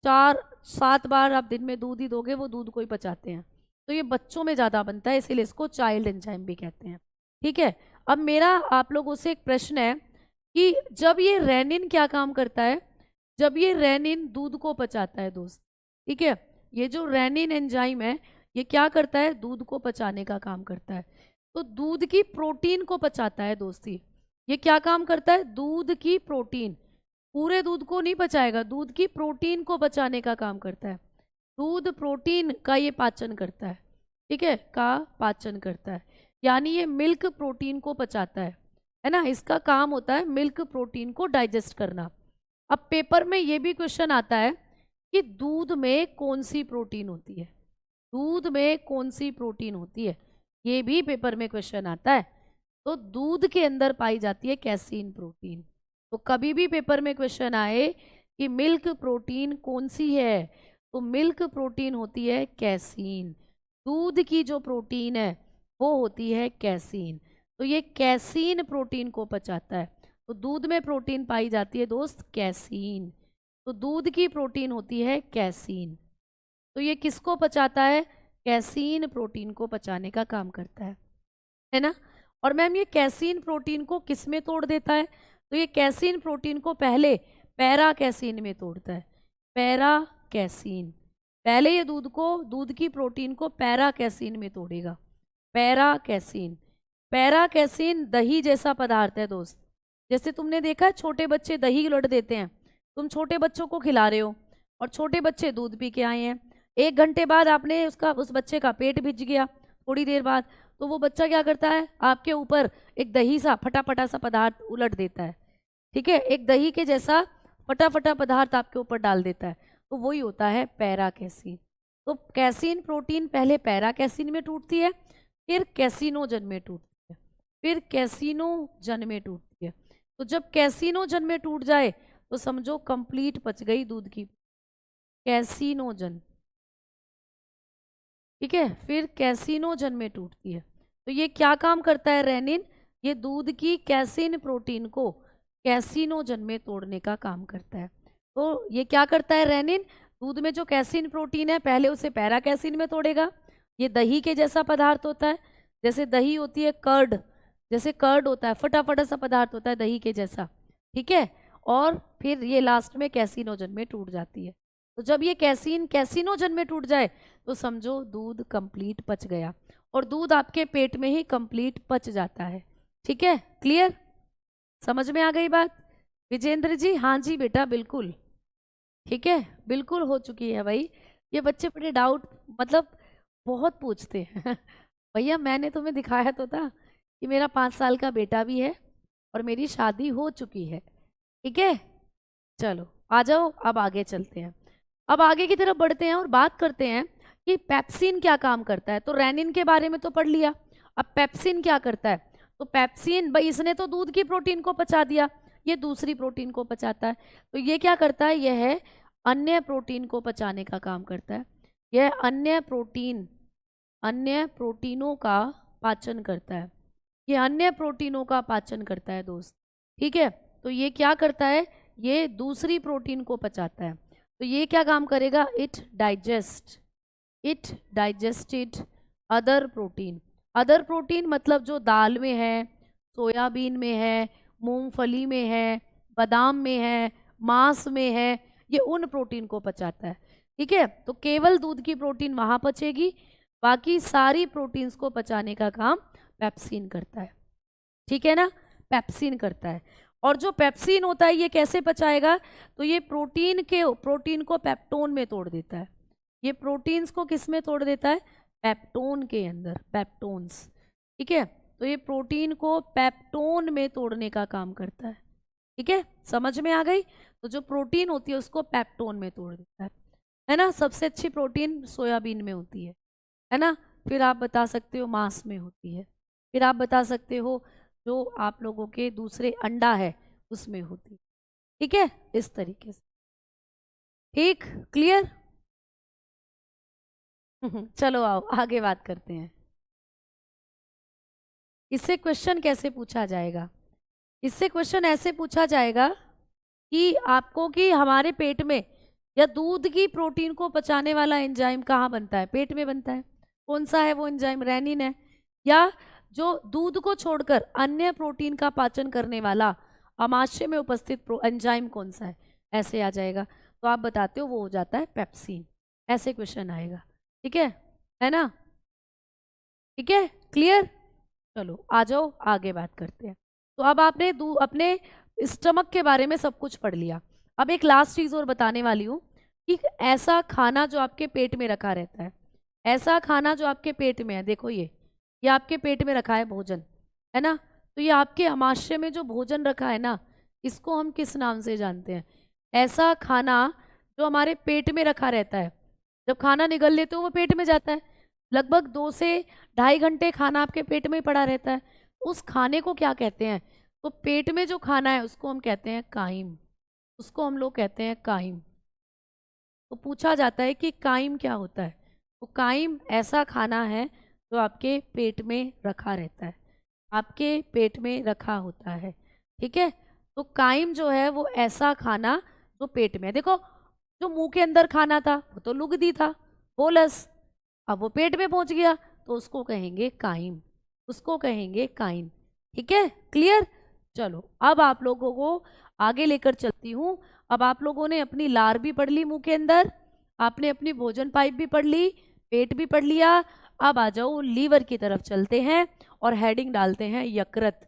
4-7 बार आप दिन में दूध ही दोगे, वो दूध को ही पचाते हैं। तो ये बच्चों में ज़्यादा बनता है, इसीलिए इसको चाइल्ड एंजाइम भी कहते हैं। ठीक है, अब मेरा आप लोगों से एक प्रश्न है कि जब ये रेनिन क्या काम करता है, जब ये रेनिन दूध को पचाता है दोस्त। ठीक है, ये जो रेनिन एंजाइम है ये क्या करता है, दूध को पचाने का काम करता है। तो दूध की प्रोटीन को पचाता है दोस्ती। ये क्या काम करता है, दूध की प्रोटीन, पूरे दूध को नहीं पचाएगा, दूध की प्रोटीन को पचाने का काम करता है। दूध प्रोटीन का ये पाचन करता है। ठीक है, का पाचन करता है, यानी ये मिल्क प्रोटीन को पचाता है ना। इसका काम होता है मिल्क प्रोटीन को डाइजेस्ट करना। अब पेपर में ये भी क्वेश्चन आता है कि दूध में कौन सी प्रोटीन होती है, दूध में कौन सी प्रोटीन होती है, ये भी पेपर में क्वेश्चन आता है। तो दूध के अंदर पाई जाती है कैसीन प्रोटीन। तो कभी भी पेपर में क्वेश्चन आए कि मिल्क प्रोटीन कौन सी है, तो मिल्क प्रोटीन होती है कैसीन। दूध की जो प्रोटीन है वो होती है कैसीन। तो ये कैसीन प्रोटीन को पचाता है। तो दूध में प्रोटीन पाई जाती है दोस्त कैसीन, तो दूध की प्रोटीन होती है कैसीन। तो ये किसको पचाता है, कैसीन प्रोटीन को पचाने का काम करता है ना। और मैम ये कैसीन प्रोटीन को किस में तोड़ देता है, तो ये कैसीन प्रोटीन को पहले पैरा कैसीन में तोड़ता है। पैरा कैसीन, पहले ये दूध को, दूध की प्रोटीन को पैरा कैसीन में तोड़ेगा। पैरा कैसीन, पैरा कैसीन दही जैसा पदार्थ है दोस्त। जैसे तुमने देखा है छोटे बच्चे दही उलट देते हैं, तुम छोटे बच्चों को खिला रहे हो और छोटे बच्चे दूध पी के आए हैं, 1 घंटे बाद आपने उस बच्चे का पेट भिज गया, थोड़ी देर बाद तो वो बच्चा क्या करता है, आपके ऊपर एक दही सा फटाफटा सा पदार्थ उलट देता है। ठीक है, एक दही के जैसा फटाफटा पदार्थ आपके ऊपर डाल देता है, तो वही होता है पैरा कैसीन। तो कैसीन प्रोटीन पहले पैरा कैसीन में टूटती है, फिर कैसीनोजन में टूटती है, फिर कैसीनोजन में टूटती है। तो जब कैसीनोजन में टूट जाए तो समझो कंप्लीट पच गई दूध की, कैसीनोजन। ठीक है, फिर कैसीनोजन में टूटती है। तो ये क्या काम करता है रेनिन, ये दूध की कैसीन प्रोटीन को कैसीनोजन में तोड़ने का काम करता है। तो ये क्या करता है रेनिन, दूध में जो कैसीन प्रोटीन है पहले उसे पैरा कैसीन में तोड़ेगा। ये दही के जैसा पदार्थ होता है, जैसे दही होती है कर्ड, जैसे कर्ड होता है फटाफट सा पदार्थ होता है दही के जैसा। ठीक है, और फिर ये लास्ट में कैसीनोजन में टूट जाती है। तो जब ये कैसीनोजन में टूट जाए तो समझो दूध कंप्लीट पच गया, और दूध आपके पेट में ही कंप्लीट पच जाता है। ठीक है, क्लियर, समझ में आ गई बात विजेंद्र जी? हाँ जी बेटा बिल्कुल, ठीक है बिल्कुल हो चुकी है भाई। ये बच्चे बड़े डाउट मतलब बहुत पूछते हैं भैया मैंने तुम्हें दिखाया तो था कि मेरा 5 साल का बेटा भी है और मेरी शादी हो चुकी है। ठीक है, चलो आ जाओ, अब आगे चलते हैं, अब आगे की तरफ बढ़ते हैं और बात करते हैं कि पेप्सिन क्या काम करता है। तो रेनिन के बारे में तो पढ़ लिया, अब पेप्सिन क्या करता है। तो पेप्सिन भाई इसने तो दूध की प्रोटीन को पचा दिया, ये दूसरी प्रोटीन को पचाता है। तो ये क्या करता है, यह है अन्य प्रोटीन को पचाने का काम करता है। यह अन्य प्रोटीनों का पाचन करता है, ये अन्य प्रोटीनों का पाचन करता है दोस्त। ठीक है, तो ये क्या करता है, ये दूसरी प्रोटीन को पचाता है। तो ये क्या काम करेगा, it digested other protein, other protein मतलब जो दाल में है, सोयाबीन में है, मूंगफली में है, बादाम में है, मांस में है, ये उन प्रोटीन को पचाता है। ठीक है, तो केवल दूध की प्रोटीन वहां पचेगी, बाकी सारी प्रोटीन्स को पचाने का काम पेप्सिन करता है। ठीक है ना, पेप्सिन करता है। और जो पेप्सिन होता है ये कैसे पचाएगा, तो ये प्रोटीन को पेप्टोन में तोड़ देता है। ये प्रोटीन्स को किस में तोड़ देता है, पेप्टोन के अंदर, पेप्टोन्स। ठीक है, तो ये प्रोटीन को पेप्टोन में तोड़ने का काम करता है। ठीक है, समझ में आ गई। तो जो प्रोटीन होती है उसको पेप्टोन में तोड़ देता है ना। सबसे अच्छी प्रोटीन सोयाबीन में होती है ना। फिर आप बता सकते हो मांस में होती है, फिर आप बता सकते हो जो आप लोगों के दूसरे अंडा है उसमें होती है। ठीक है, इस तरीके से। ठीक, क्लियर। चलो आओ आगे बात करते हैं। इससे क्वेश्चन कैसे पूछा जाएगा, इससे क्वेश्चन ऐसे पूछा जाएगा कि आपको कि हमारे पेट में या दूध की प्रोटीन को पचाने वाला एंजाइम कहाँ बनता है, पेट में बनता है। कौन सा है वो एंजाइम, रेनिन है। या जो दूध को छोड़कर अन्य प्रोटीन का पाचन करने वाला आमाशय में उपस्थित एंजाइम कौन सा है, ऐसे आ जाएगा। तो आप बताते हो वो हो जाता है पेप्सिन। ऐसे क्वेश्चन आएगा। ठीक है ना। ठीक है, क्लियर। चलो आ जाओ आगे बात करते हैं। तो अब आपने अपने स्टमक के बारे में सब कुछ पढ़ लिया। अब एक लास्ट चीज और बताने वाली हूँ कि ऐसा खाना जो आपके पेट में रखा रहता है, ऐसा खाना जो आपके पेट में है, देखो ये आपके पेट में रखा है भोजन, है ना। तो ये आपके आमाशय में जो भोजन रखा है ना, इसको हम किस नाम से जानते हैं, ऐसा खाना जो हमारे पेट में रखा रहता है, जब खाना निगल लेते हो वो पेट में जाता है। लगभग 2 से 2.5 घंटे खाना आपके पेट में ही पड़ा रहता है। उस खाने को क्या कहते हैं, तो पेट में जो खाना है उसको हम कहते हैं काइम, उसको हम लोग कहते हैं काइम। तो पूछा जाता है कि काइम क्या होता है, तो काइम ऐसा खाना है जो आपके पेट में रखा रहता है, आपके पेट में रखा होता है। ठीक है, तो काइम जो है वो ऐसा खाना जो पेट में है। देखो जो मुंह के अंदर खाना था वो तो लुगदी था, बोलस, अब वो पेट में पहुंच गया तो उसको कहेंगे काइम, उसको कहेंगे काइम। ठीक है, क्लियर। चलो अब आप लोगों को आगे लेकर चलती हूँ। अब आप लोगों ने अपनी लार भी पढ़ ली मुंह के अंदर, आपने अपनी भोजन पाइप भी पढ़ ली, पेट भी पढ़ लिया। अब आ जाओ लीवर की तरफ चलते हैं और हेडिंग डालते हैं यकृत,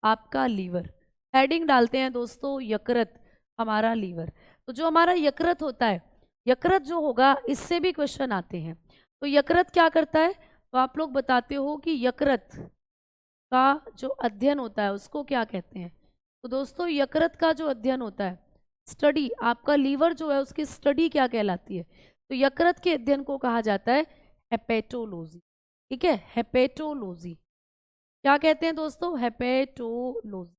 आपका लीवर। हेडिंग डालते हैं दोस्तों यकृत, हमारा लीवर। तो जो हमारा यकृत होता है, यकृत जो होगा इससे भी क्वेश्चन आते हैं। तो यकृत क्या करता है, तो आप लोग बताते हो कि यकृत का जो अध्ययन होता है उसको क्या कहते हैं। तो दोस्तों यकृत का जो अध्ययन होता है, स्टडी, आपका लीवर जो है उसकी स्टडी क्या कहलाती है, तो यकृत के अध्ययन को कहा जाता है हेपेटोलॉजी। ठीक है, हेपेटोलॉजी। क्या कहते हैं दोस्तों, हेपेटोलॉजी।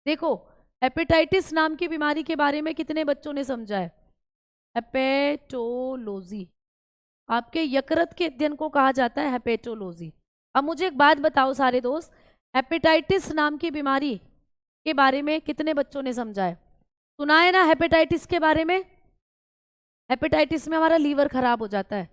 देखो हेपेटाइटिस नाम की बीमारी के बारे में कितने बच्चों ने समझा है, हेपेटोलॉजी, आपके यकृत के अध्ययन को कहा जाता है हेपेटोलॉजी। अब मुझे एक बात बताओ सारे दोस्त, हेपेटाइटिस नाम की बीमारी के बारे में कितने बच्चों ने समझा है, सुना है ना हेपेटाइटिस के बारे में। हेपेटाइटिस में हमारा लीवर खराब हो जाता है।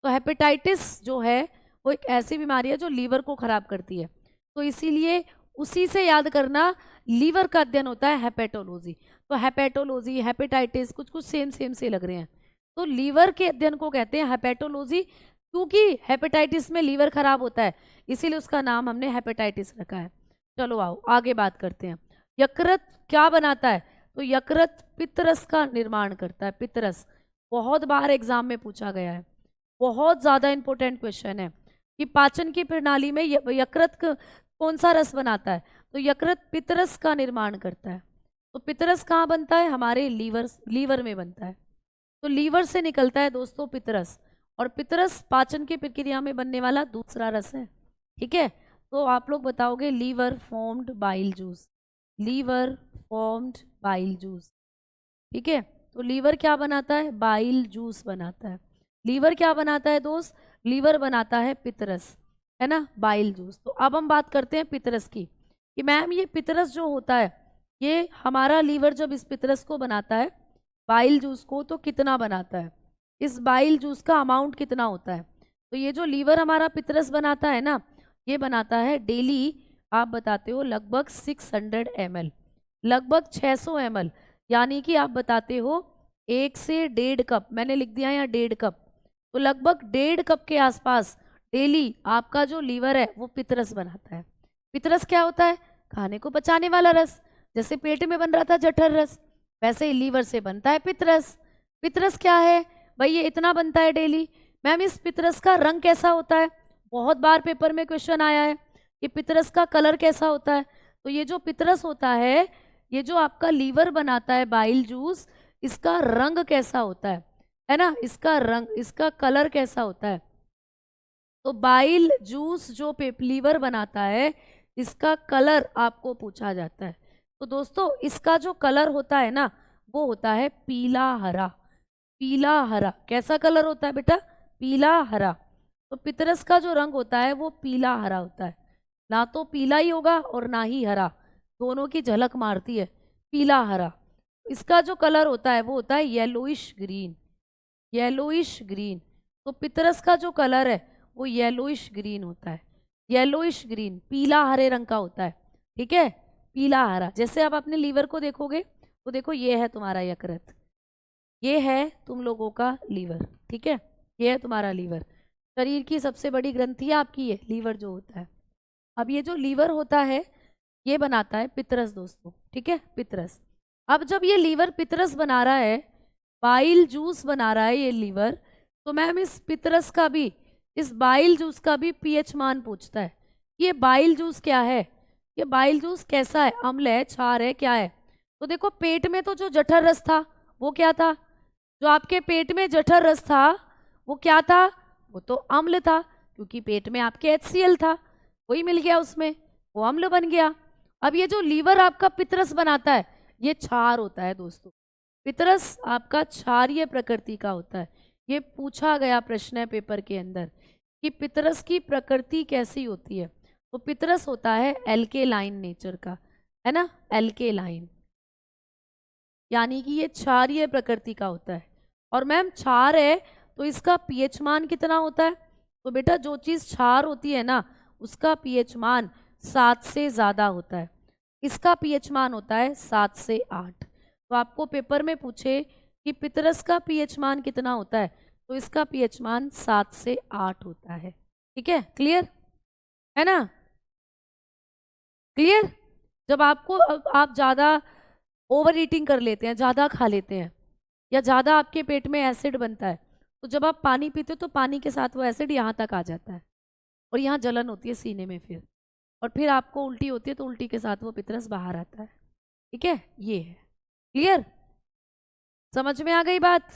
तो हेपेटाइटिस जो है वो एक ऐसी बीमारी है जो लीवर को खराब करती है। तो इसीलिए उसी से याद करना, लीवर का अध्ययन होता है हेपेटोलॉजी। तो हेपेटोलॉजी, हेपेटाइटिस कुछ कुछ सेम सेम से लग रहे हैं। तो लीवर के अध्ययन को कहते हैं हेपेटोलॉजी, क्योंकि हेपेटाइटिस में लीवर खराब होता है, इसीलिए उसका नाम हमने हेपेटाइटिस रखा है। चलो आओ आगे बात करते हैं। यकृत क्या बनाता है, तो यकृत पित्तरस का निर्माण करता है। पित्तरस बहुत बार एग्जाम में पूछा गया है, बहुत ज्यादा इंपॉर्टेंट क्वेश्चन है कि पाचन की प्रणाली में यकृत कौन सा रस बनाता है, तो यकृत पित्तरस का निर्माण करता है। तो पित्तरस कहाँ बनता है, हमारे लीवर में बनता है। तो लीवर से निकलता है दोस्तों पित्तरस, और पित्तरस पाचन की प्रक्रिया में बनने वाला दूसरा रस है। ठीक है, तो आप लोग बताओगे liver formed bile juice, liver formed bile juice. ठीक है, तो लीवर क्या बनाता है, बाइल जूस बनाता है। लीवर क्या बनाता है दोस्त, लीवर बनाता है पित्तरस, है ना, बाइल जूस। तो अब हम बात करते हैं पित्तरस की, कि मैम ये पित्तरस जो होता है, ये हमारा लीवर जब इस पित्तरस को बनाता है, बाइल जूस को, तो कितना बनाता है, इस बाइल जूस का अमाउंट कितना होता है। तो ये जो लीवर हमारा पित्तरस बनाता है ना, ये बनाता है डेली, आप बताते हो लगभग 600 ml, लगभग 600 ml, यानी कि आप बताते हो 1 से 1.5 कप, मैंने लिख दिया यहाँ 1.5 कप, तो लगभग 1.5 कप के आसपास डेली आपका जो लीवर है वो पितरस बनाता है। पितरस क्या होता है? खाने को पचाने वाला रस। जैसे पेट में बन रहा था जठर रस, वैसे ही लीवर से बनता है पितरस। पितरस क्या है भाई? ये इतना बनता है डेली। मैम इस पितरस का रंग कैसा होता है? बहुत बार पेपर में क्वेश्चन आया है कि पितरस का कलर कैसा होता है। तो ये जो पितरस होता है, ये जो आपका लीवर बनाता है बाइल जूस, इसका रंग कैसा होता है ना? इसका रंग, इसका कलर कैसा होता है? तो बाइल जूस जो लीवर बनाता है, इसका कलर आपको पूछा जाता है। तो दोस्तों इसका जो कलर होता है ना, वो होता है पीला हरा। पीला हरा कैसा कलर होता है बेटा? पीला हरा। तो पितरस का जो रंग होता है वो पीला हरा होता है, ना तो पीला ही होगा और ना ही हरा, दोनों की झलक मारती है, पीला हरा। इसका जो कलर होता है वो होता है येलोइश ग्रीन। Yellowish green. तो पितरस का जो कलर है वो येलोइश ग्रीन होता है। येलोइश ग्रीन पीला हरे रंग का होता है, ठीक है, पीला हरा। जैसे आप अपने लीवर को देखोगे तो देखो ये है तुम्हारा यकृत, ये है तुम लोगों का लीवर, ठीक है, ये है तुम्हारा लीवर। शरीर की सबसे बड़ी ग्रंथि आपकी है लीवर जो होता है। अब ये जो लीवर होता है ये बनाता है पितरस दोस्तों, ठीक है, पितरस। अब जब ये लीवर पितरस बना रहा है, बाइल जूस बना रहा है ये लीवर, तो मैम इस पितरस का भी, इस बाइल जूस का भी पीएच मान पूछता है। ये बाइल जूस क्या है? ये बाइल जूस कैसा है? अम्ल है, क्षार है, क्या है? तो देखो पेट में तो जो जठर रस था वो क्या था? जो आपके पेट में जठर रस था वो क्या था? वो तो अम्ल था, क्योंकि पेट में आपके HCl था, वही मिल गया उसमें, वो अम्ल बन गया। अब ये जो लीवर आपका पितरस बनाता है ये क्षार होता है दोस्तों। पितरस आपका क्षारीय प्रकृति का होता है। ये पूछा गया प्रश्न है पेपर के अंदर कि पितरस की प्रकृति कैसी होती है। तो पितरस होता है एल्केलाइन नेचर का, है ना, एल्केलाइन, यानी कि ये क्षारीय प्रकृति का होता है। और मैम क्षार है तो इसका पीएच मान कितना होता है? तो बेटा जो चीज़ क्षार होती है ना उसका पीएच मान 7 से ज़्यादा होता है। इसका पीएच मान होता है 7 से 8। तो आपको पेपर में पूछे कि पितरस का पीएच मान कितना होता है, तो इसका पीएच मान 7 से 8 होता है, ठीक है, क्लियर है ना? क्लियर? जब आपको आप ज़्यादा ओवर ईटिंग कर लेते हैं, ज़्यादा खा लेते हैं, या ज़्यादा आपके पेट में एसिड बनता है, तो जब आप पानी पीते हो तो पानी के साथ वो एसिड यहाँ तक आ जाता है और यहाँ जलन होती है सीने में फिर, और फिर आपको उल्टी होती है तो उल्टी के साथ वो पितरस बाहर आता है, ठीक है, ये है। क्लियर? समझ में आ गई बात?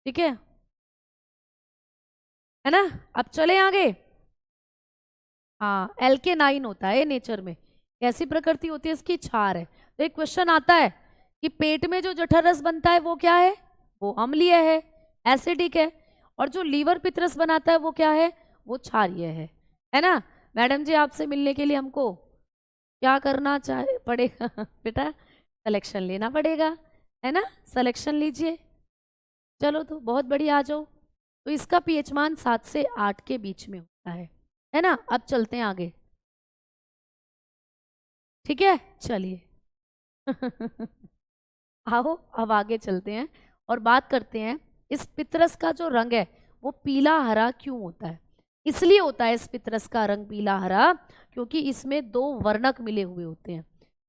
ठीक है ना? अब चले आगे। हाँ, एल्केनाइन होता है नेचर में, कैसी प्रकृति होती है इसकी? क्षार है। तो एक क्वेश्चन आता है कि पेट में जो जठर रस बनता है वो क्या है? वो अम्लीय है, एसिडिक है। और जो लीवर पितरस बनाता है वो क्या है? वो क्षारीय है ना? मैडम जी आपसे मिलने के लिए हमको क्या करना चाहे पड़ेगा बेटा? सिलेक्शन लेना पड़ेगा, है ना? सिलेक्शन लीजिए। चलो तो बहुत बढ़िया, आ जाओ। तो इसका पीएच मान 7 से 8 के बीच में होता है ना? अब चलते हैं आगे, ठीक है, चलिए आओ अब आगे चलते हैं और बात करते हैं इस पितरस का जो रंग है वो पीला हरा क्यों होता है। इसलिए होता है इस पितरस का रंग पीला हरा क्योंकि इसमें 2 वर्णक मिले हुए होते हैं।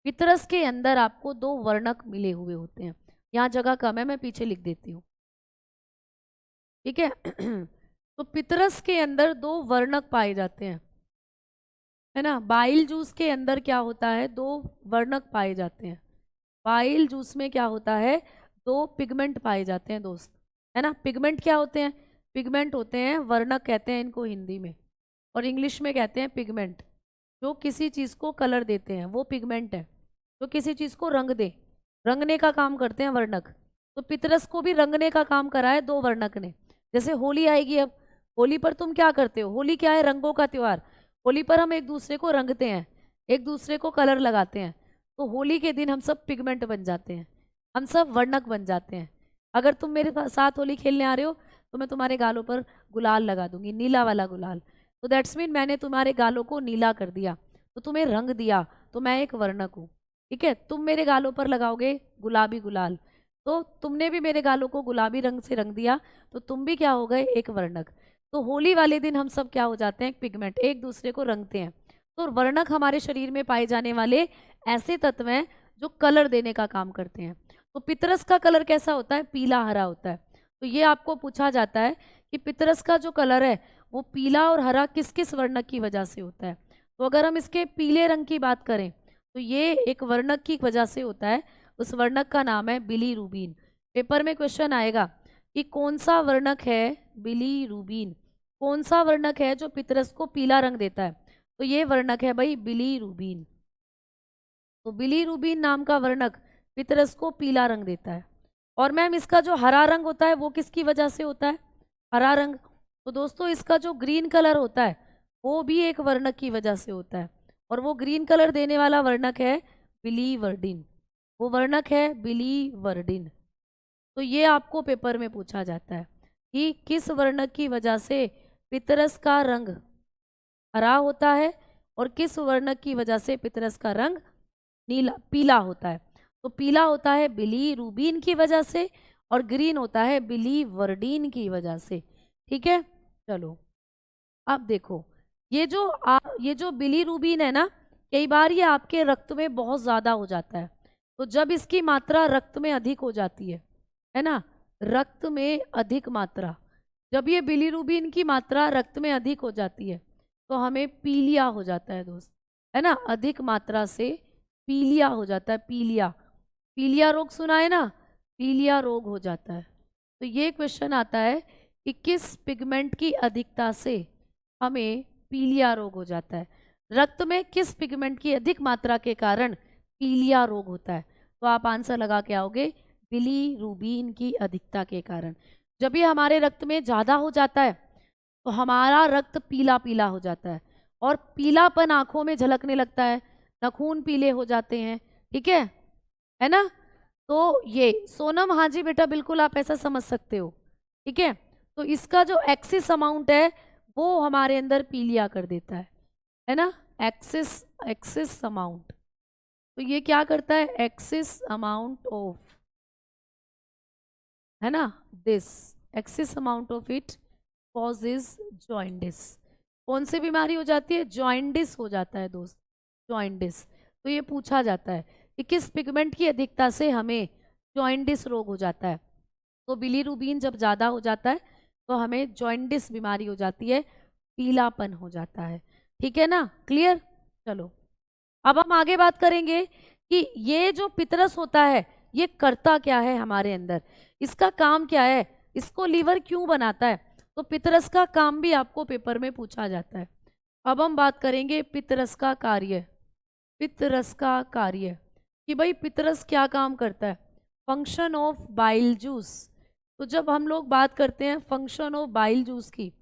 पितरस के अंदर आपको 2 वर्णक मिले हुए होते हैं। यहाँ जगह कम है, मैं पीछे लिख देती हूँ, ठीक है तो पितरस के अंदर 2 वर्णक पाए जाते हैं, है ना? बाइल जूस के अंदर क्या होता है? 2 वर्णक पाए जाते हैं। बाइल जूस में क्या होता है? 2 पिगमेंट पाए जाते हैं दोस्त, है ना? पिगमेंट क्या होते हैं? पिगमेंट होते हैं, वर्णक कहते हैं इनको हिंदी में, और इंग्लिश में कहते हैं पिगमेंट। जो किसी चीज़ को कलर देते हैं वो पिगमेंट है, जो किसी चीज़ को रंग दे, रंगने का काम करते हैं वर्णक। तो पितरस को भी रंगने का काम करा है 2 वर्णक ने। जैसे होली आएगी, अब होली पर तुम क्या करते हो? होली क्या है? रंगों का त्यौहार। होली पर हम एक दूसरे को रंगते हैं, एक दूसरे को कलर लगाते हैं। तो होली के दिन हम सब पिगमेंट बन जाते हैं, हम सब वर्णक बन जाते हैं। अगर तुम मेरे साथ होली खेलने आ रहे हो तो मैं तुम्हारे गालों पर गुलाल लगा दूंगी, नीला वाला गुलाल, तो दैट्स मीन मैंने तुम्हारे गालों को नीला कर दिया, तो तुम्हें रंग दिया, तो मैं एक वर्णक हूँ। ठीक है, तुम मेरे गालों पर लगाओगे गुलाबी गुलाल, तो तुमने भी मेरे गालों को गुलाबी रंग से रंग दिया, तो तुम भी क्या हो गए, एक वर्णक। तो होली वाले दिन हम सब क्या हो जाते हैं, पिगमेंट, एक दूसरे को रंगते हैं। तो वर्णक हमारे शरीर में पाए जाने वाले ऐसे तत्व हैं जो कलर देने का काम करते हैं। तो पितरस का कलर कैसा होता है, पीला हरा होता है। तो ये आपको पूछा जाता है कि पितरस का जो कलर है वो पीला और हरा किस किस वर्णक की वजह से होता है। तो अगर हम इसके पीले रंग की बात करें तो ये एक वर्णक की वजह से होता है, उस वर्णक का नाम है बिलीरुबिन। पेपर में क्वेश्चन आएगा कि कौन सा वर्णक है बिलीरुबिन, कौन सा वर्णक है जो पितरस को पीला रंग देता है, तो ये वर्णक है भाई बिलीरुबिन। तो बिलीरुबिन नाम का वर्णक पितरस को पीला रंग देता है। और मैम इसका जो हरा रंग होता है वो किसकी वजह से होता है, हरा रंग, तो दोस्तों इसका जो ग्रीन कलर होता है वो भी एक वर्णक की वजह से होता है, और वो ग्रीन कलर देने वाला वर्णक है बिलीवर्डिन, वो वर्णक है बिलीवर्डिन। तो ये आपको पेपर में पूछा जाता है कि किस वर्णक की वजह से पितरस का रंग हरा होता है और किस वर्णक की वजह से पितरस का रंग नीला पीला होता है। तो पीला होता है बिलीरुबिन की वजह से और ग्रीन होता है बिलीवर्डिन की वजह से। ठीक है, चलो अब देखो, ये जो बिलीरुबिन है ना, कई बार ये आपके रक्त में बहुत ज़्यादा हो जाता है। तो जब इसकी मात्रा रक्त में अधिक हो जाती है ना, रक्त में अधिक मात्रा, जब ये बिलीरुबिन की मात्रा रक्त में अधिक हो जाती है तो हमें पीलिया हो जाता है दोस्त, है ना, अधिक मात्रा से पीलिया हो जाता है, पीलिया, पीलिया रोग सुना है ना, पीलिया रोग हो जाता है। तो ये क्वेश्चन आता है कि किस पिगमेंट की अधिकता से हमें पीलिया रोग हो जाता है, रक्त में किस पिगमेंट की अधिक मात्रा के कारण पीलिया रोग होता है। तो आप आंसर लगा के आओगे बिलीरुबिन की अधिकता के कारण। जब ये हमारे रक्त में ज़्यादा हो जाता है तो हमारा रक्त पीला पीला हो जाता है और पीलापन आंखों में झलकने लगता है, नाखून पीले हो जाते हैं। ठीक है ना। तो ये सोनम, हाँ जी बेटा बिल्कुल आप ऐसा समझ सकते हो। ठीक है, तो इसका जो एक्सिस अमाउंट है वो हमारे अंदर पीलिया कर देता है ना, एक्सिस एक्सिस अमाउंट। तो ये क्या करता है, एक्सिस अमाउंट ऑफ, है ना, this axis amount of it causes jaundice. कौन सी बीमारी हो जाती है, जॉइंडिस हो जाता है दोस्त, जॉइंडिस। तो ये पूछा जाता है कि किस पिगमेंट की अधिकता से हमें जॉइंडिस रोग हो जाता है। तो बिलीरुबिन जब ज़्यादा हो जाता है तो हमें जॉइंडिस बीमारी हो जाती है, पीलापन हो जाता है। ठीक है ना, क्लियर। चलो अब हम आगे बात करेंगे कि ये जो पितरस होता है ये करता क्या है हमारे अंदर, इसका काम क्या है, इसको लीवर क्यों बनाता है। तो पितरस का काम भी आपको पेपर में पूछा जाता है। अब हम बात करेंगे पितरस का कार्य, पितरस का कार्य कि भाई पितरस क्या काम करता है, फंक्शन ऑफ बाइल जूस। तो जब हम लोग बात करते हैं फंक्शन ऑफ बाइल जूस की,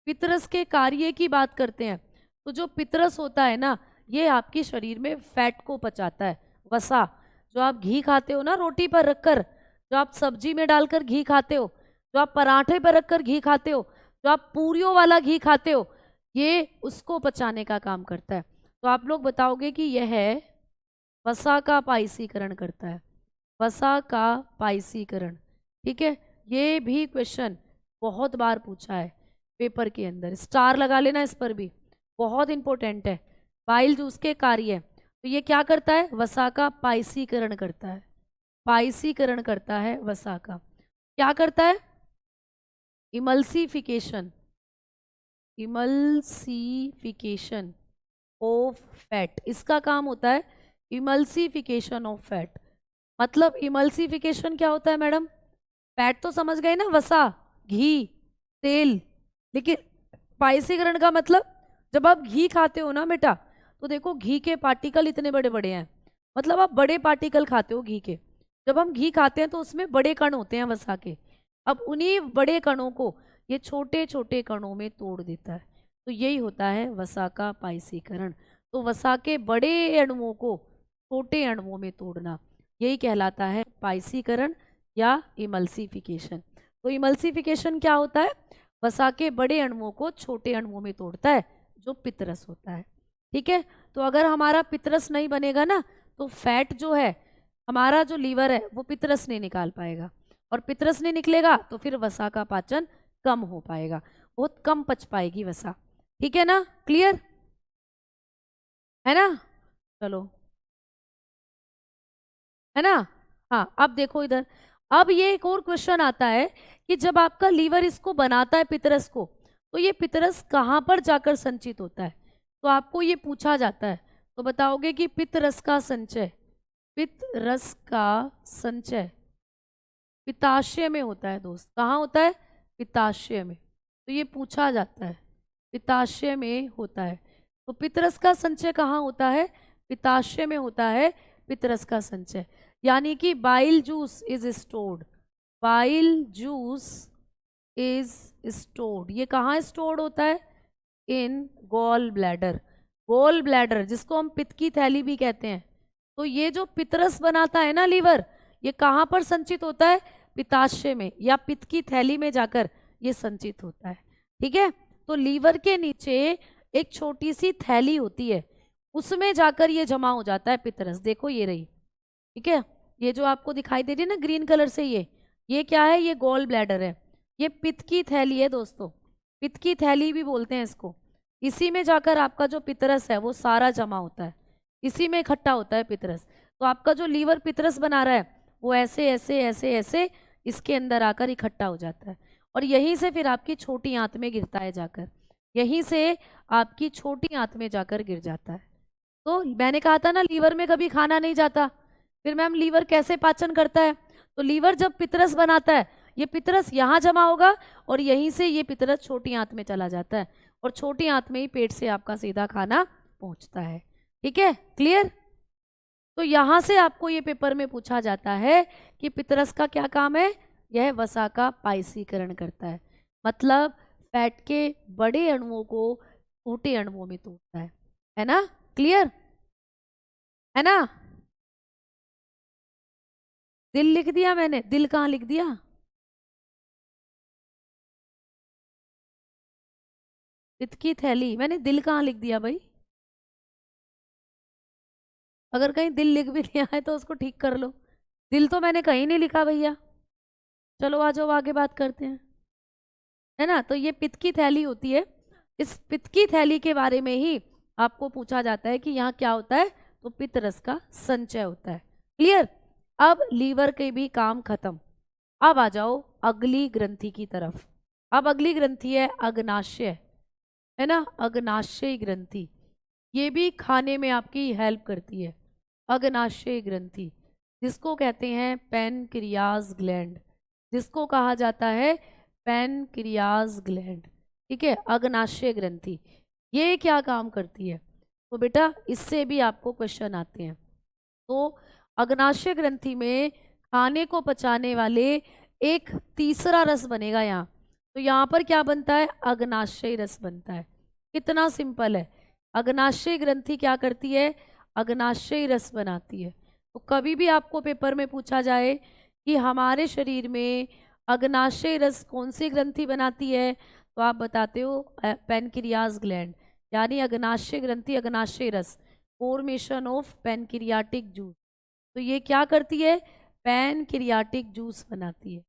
पितरस के कार्य की बात करते हैं, तो जो पितरस होता है ना ये आपके शरीर में फैट को पचाता है, वसा। जो आप घी खाते हो ना रोटी पर रखकर, जो आप सब्जी में डालकर घी खाते हो, जो आप पराठे पर रखकर घी खाते हो, जो आप पूरियों वाला घी खाते हो, ये उसको पचाने का काम करता है। तो आप लोग बताओगे कि यह वसा का पाइसीकरण करता है, वसा का पाइसीकरण। ठीक है, ये भी क्वेश्चन बहुत बार पूछा है पेपर के अंदर, स्टार लगा लेना इस पर भी, बहुत इंपॉर्टेंट है। बाइल जूस के कार्य, तो ये क्या करता है, वसा का पाइसीकरण करता है, पाइसीकरण करता है वसा का। क्या करता है, इमल्सिफिकेशन, इमल्सिफिकेशन ऑफ फैट, इसका काम होता है इमल्सिफिकेशन ऑफ फैट। मतलब इमल्सिफिकेशन क्या होता है मैडम, फैट तो समझ गए ना, वसा, घी, तेल, लेकिन पाइसीकरण का मतलब जब आप घी खाते हो ना बेटा, तो देखो घी के पार्टिकल इतने बड़े बड़े हैं, मतलब आप बड़े पार्टिकल खाते हो घी के। जब हम घी खाते हैं तो उसमें बड़े कण होते हैं वसा के, अब उन्हीं बड़े कणों को ये छोटे छोटे कणों में तोड़ देता है। तो यही होता है वसा का पाइसीकरण। तो वसा के बड़े अणुओं को छोटे अणुओं में तोड़ना, यही कहलाता है पाइसीकरण या इमल्सिफिकेशन। तो इमल्सिफिकेशन क्या होता है, वसा के बड़े अणुओं को छोटे अणुओं में तोड़ता है, जो पितरस होता है। ठीक है, तो अगर हमारा पितरस नहीं बनेगा ना, तो फैट जो है, हमारा जो लीवर है, वो पितरस नहीं निकाल पाएगा, और पितरस नहीं निकलेगा तो फिर वसा का पाचन कम हो पाएगा, बहुत कम पच पाएगी वसा। ठीक है ना, क्लियर है ना? चलो, है ना? हाँ, अब देखो इधर, अब ये एक और क्वेश्चन आता है कि जब आपका लीवर इसको बनाता है पितरस को, तो ये पितरस कहाँ पर जाकर संचित होता है? तो आपको ये पूछा जाता है, तो बताओगे कि पित्तरस का संचय, पित्तरस का संचय पित्ताशय में होता है दोस्त। कहाँ होता है? पित्ताशय में। तो ये पूछा जाता है, पित्ताशय में होता है। तो पित्तरस का संचय कहाँ होता है? पित्ताशय में होता है पित्तरस का संचय। यानी कि bile juice is stored, bile juice is stored. ये कहाँ स्टोर्ड होता है? इन गॉल ब्लैडर। गॉल ब्लैडर जिसको हम पित्त की थैली भी कहते हैं। तो ये जो पितरस बनाता है ना लीवर, ये कहाँ पर संचित होता है? पित्ताशय में या पित्त की थैली में जाकर ये संचित होता है। ठीक है, तो लीवर के नीचे एक छोटी सी थैली होती है, उसमें जाकर ये जमा हो जाता है पितरस। देखो ये रही, ठीक है, ये जो आपको दिखाई दे रही है ना ग्रीन कलर से, ये क्या है? ये गॉल ब्लैडर है। ये पित्त की थैली है दोस्तों, पित्त की थैली भी बोलते हैं इसको। इसी में जाकर आपका जो पितरस है वो सारा जमा होता है, इसी में इकट्ठा होता है पितरस। तो आपका जो लीवर पितरस बना रहा है वो ऐसे ऐसे ऐसे ऐसे इसके अंदर आकर इकट्ठा हो जाता है, और यहीं से फिर आपकी छोटी आंत में गिरता है जाकर, यहीं से आपकी छोटी आंत में जाकर गिर जाता है। तो मैंने कहा था ना लीवर में कभी खाना नहीं जाता। फिर मैम लीवर कैसे पाचन करता है? तो लीवर जब पितरस बनाता है, ये पितरस यहाँ जमा होगा और यहीं से ये पितरस छोटी आंत में चला जाता है, और छोटी आंत में ही पेट से आपका सीधा खाना पहुंचता है। ठीक है, क्लियर? तो यहाँ से आपको ये पेपर में पूछा जाता है कि पितरस का क्या काम है? यह वसा का पाइसीकरण करता है, मतलब फैट के बड़े अणुओं को छोटे अणुओं में तोड़ता है ना? क्लियर है ना? दिल लिख दिया मैंने, दिल कहाँ लिख दिया? पित्त की थैली, मैंने दिल कहाँ लिख दिया भाई? अगर कहीं दिल लिख भी दिया है तो उसको ठीक कर लो, दिल तो मैंने कहीं नहीं लिखा भैया। चलो आ जाओ आगे बात करते हैं, है ना? तो ये पित्त की थैली होती है, इस पित्त की थैली के बारे में ही आपको पूछा जाता है कि यहाँ क्या होता है? तो पित्त रस का संचय होता है। क्लियर? अब लीवर के भी काम खत्म, अब आ जाओ अगली ग्रंथि की तरफ। अब अगली ग्रंथि है अग्नाशय, है ना? अग्नाशय ग्रंथि, ये भी खाने में आपकी हेल्प करती है। अग्नाशय ग्रंथि जिसको कहते हैं पैनक्रियाज ग्लैंड, जिसको कहा जाता है पैनक्रियाज ग्लैंड। ठीक है, अग्नाशय ग्रंथि ये क्या काम करती है? तो बेटा इससे भी आपको क्वेश्चन आते हैं। तो अग्नाशय ग्रंथि में खाने को पचाने वाले एक तीसरा रस बनेगा यहाँ। तो यहाँ पर क्या बनता है? अग्नाशय रस बनता है। कितना सिंपल है। अग्नाशय ग्रंथि क्या करती है? अग्नाशय रस बनाती है। तो कभी भी आपको पेपर में पूछा जाए कि हमारे शरीर में अग्नाशय रस कौन सी ग्रंथि बनाती है, तो आप बताते हो पैनक्रियाज ग्लैंड, यानी अग्नाशय ग्रंथि अग्नाशय रस, फॉर्मेशन ऑफ पैनक्रियाटिक जूस। तो ये क्या करती है? पैनक्रियाटिक जूस बनाती है।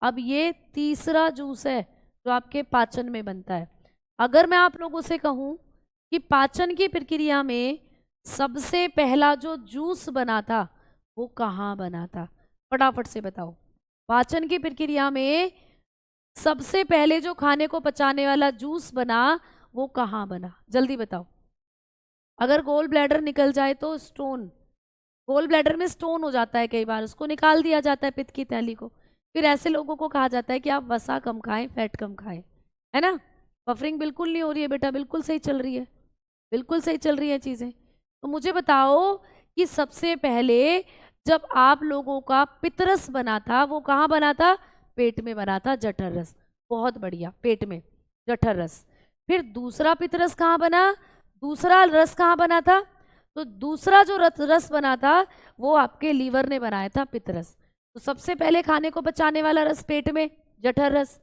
अब ये तीसरा जूस है जो आपके पाचन में बनता है। अगर मैं आप लोगों से कहूँ कि पाचन की प्रक्रिया में सबसे पहला जो जूस बना था वो कहाँ बना था? फटाफट से बताओ। पाचन की प्रक्रिया में सबसे पहले जो खाने को पचाने वाला जूस बना वो कहाँ बना? जल्दी बताओ। अगर गोल ब्लैडर निकल जाए तो स्टोन, गोल ब्लैडर में स्टोन हो जाता है कई बार, उसको निकाल दिया जाता है पित्त की थैली को। फिर ऐसे लोगों को कहा जाता है कि आप वसा कम खाएं, फैट कम खाएं, है ना? बफरिंग बिल्कुल नहीं हो रही है बेटा, बिल्कुल सही चल रही है, बिल्कुल सही चल रही है चीज़ें। तो मुझे बताओ कि सबसे पहले जब आप लोगों का पितरस बना था वो कहाँ बना था? पेट में बना था, जठर रस। बहुत बढ़िया, पेट में जठर रस। फिर दूसरा पितरस कहाँ बना? दूसरा रस कहाँ बना था? तो दूसरा जो रस बना था वो आपके लीवर ने बनाया था, पितरस। तो सबसे पहले खाने को पचाने वाला रस पेट में, जठर रस।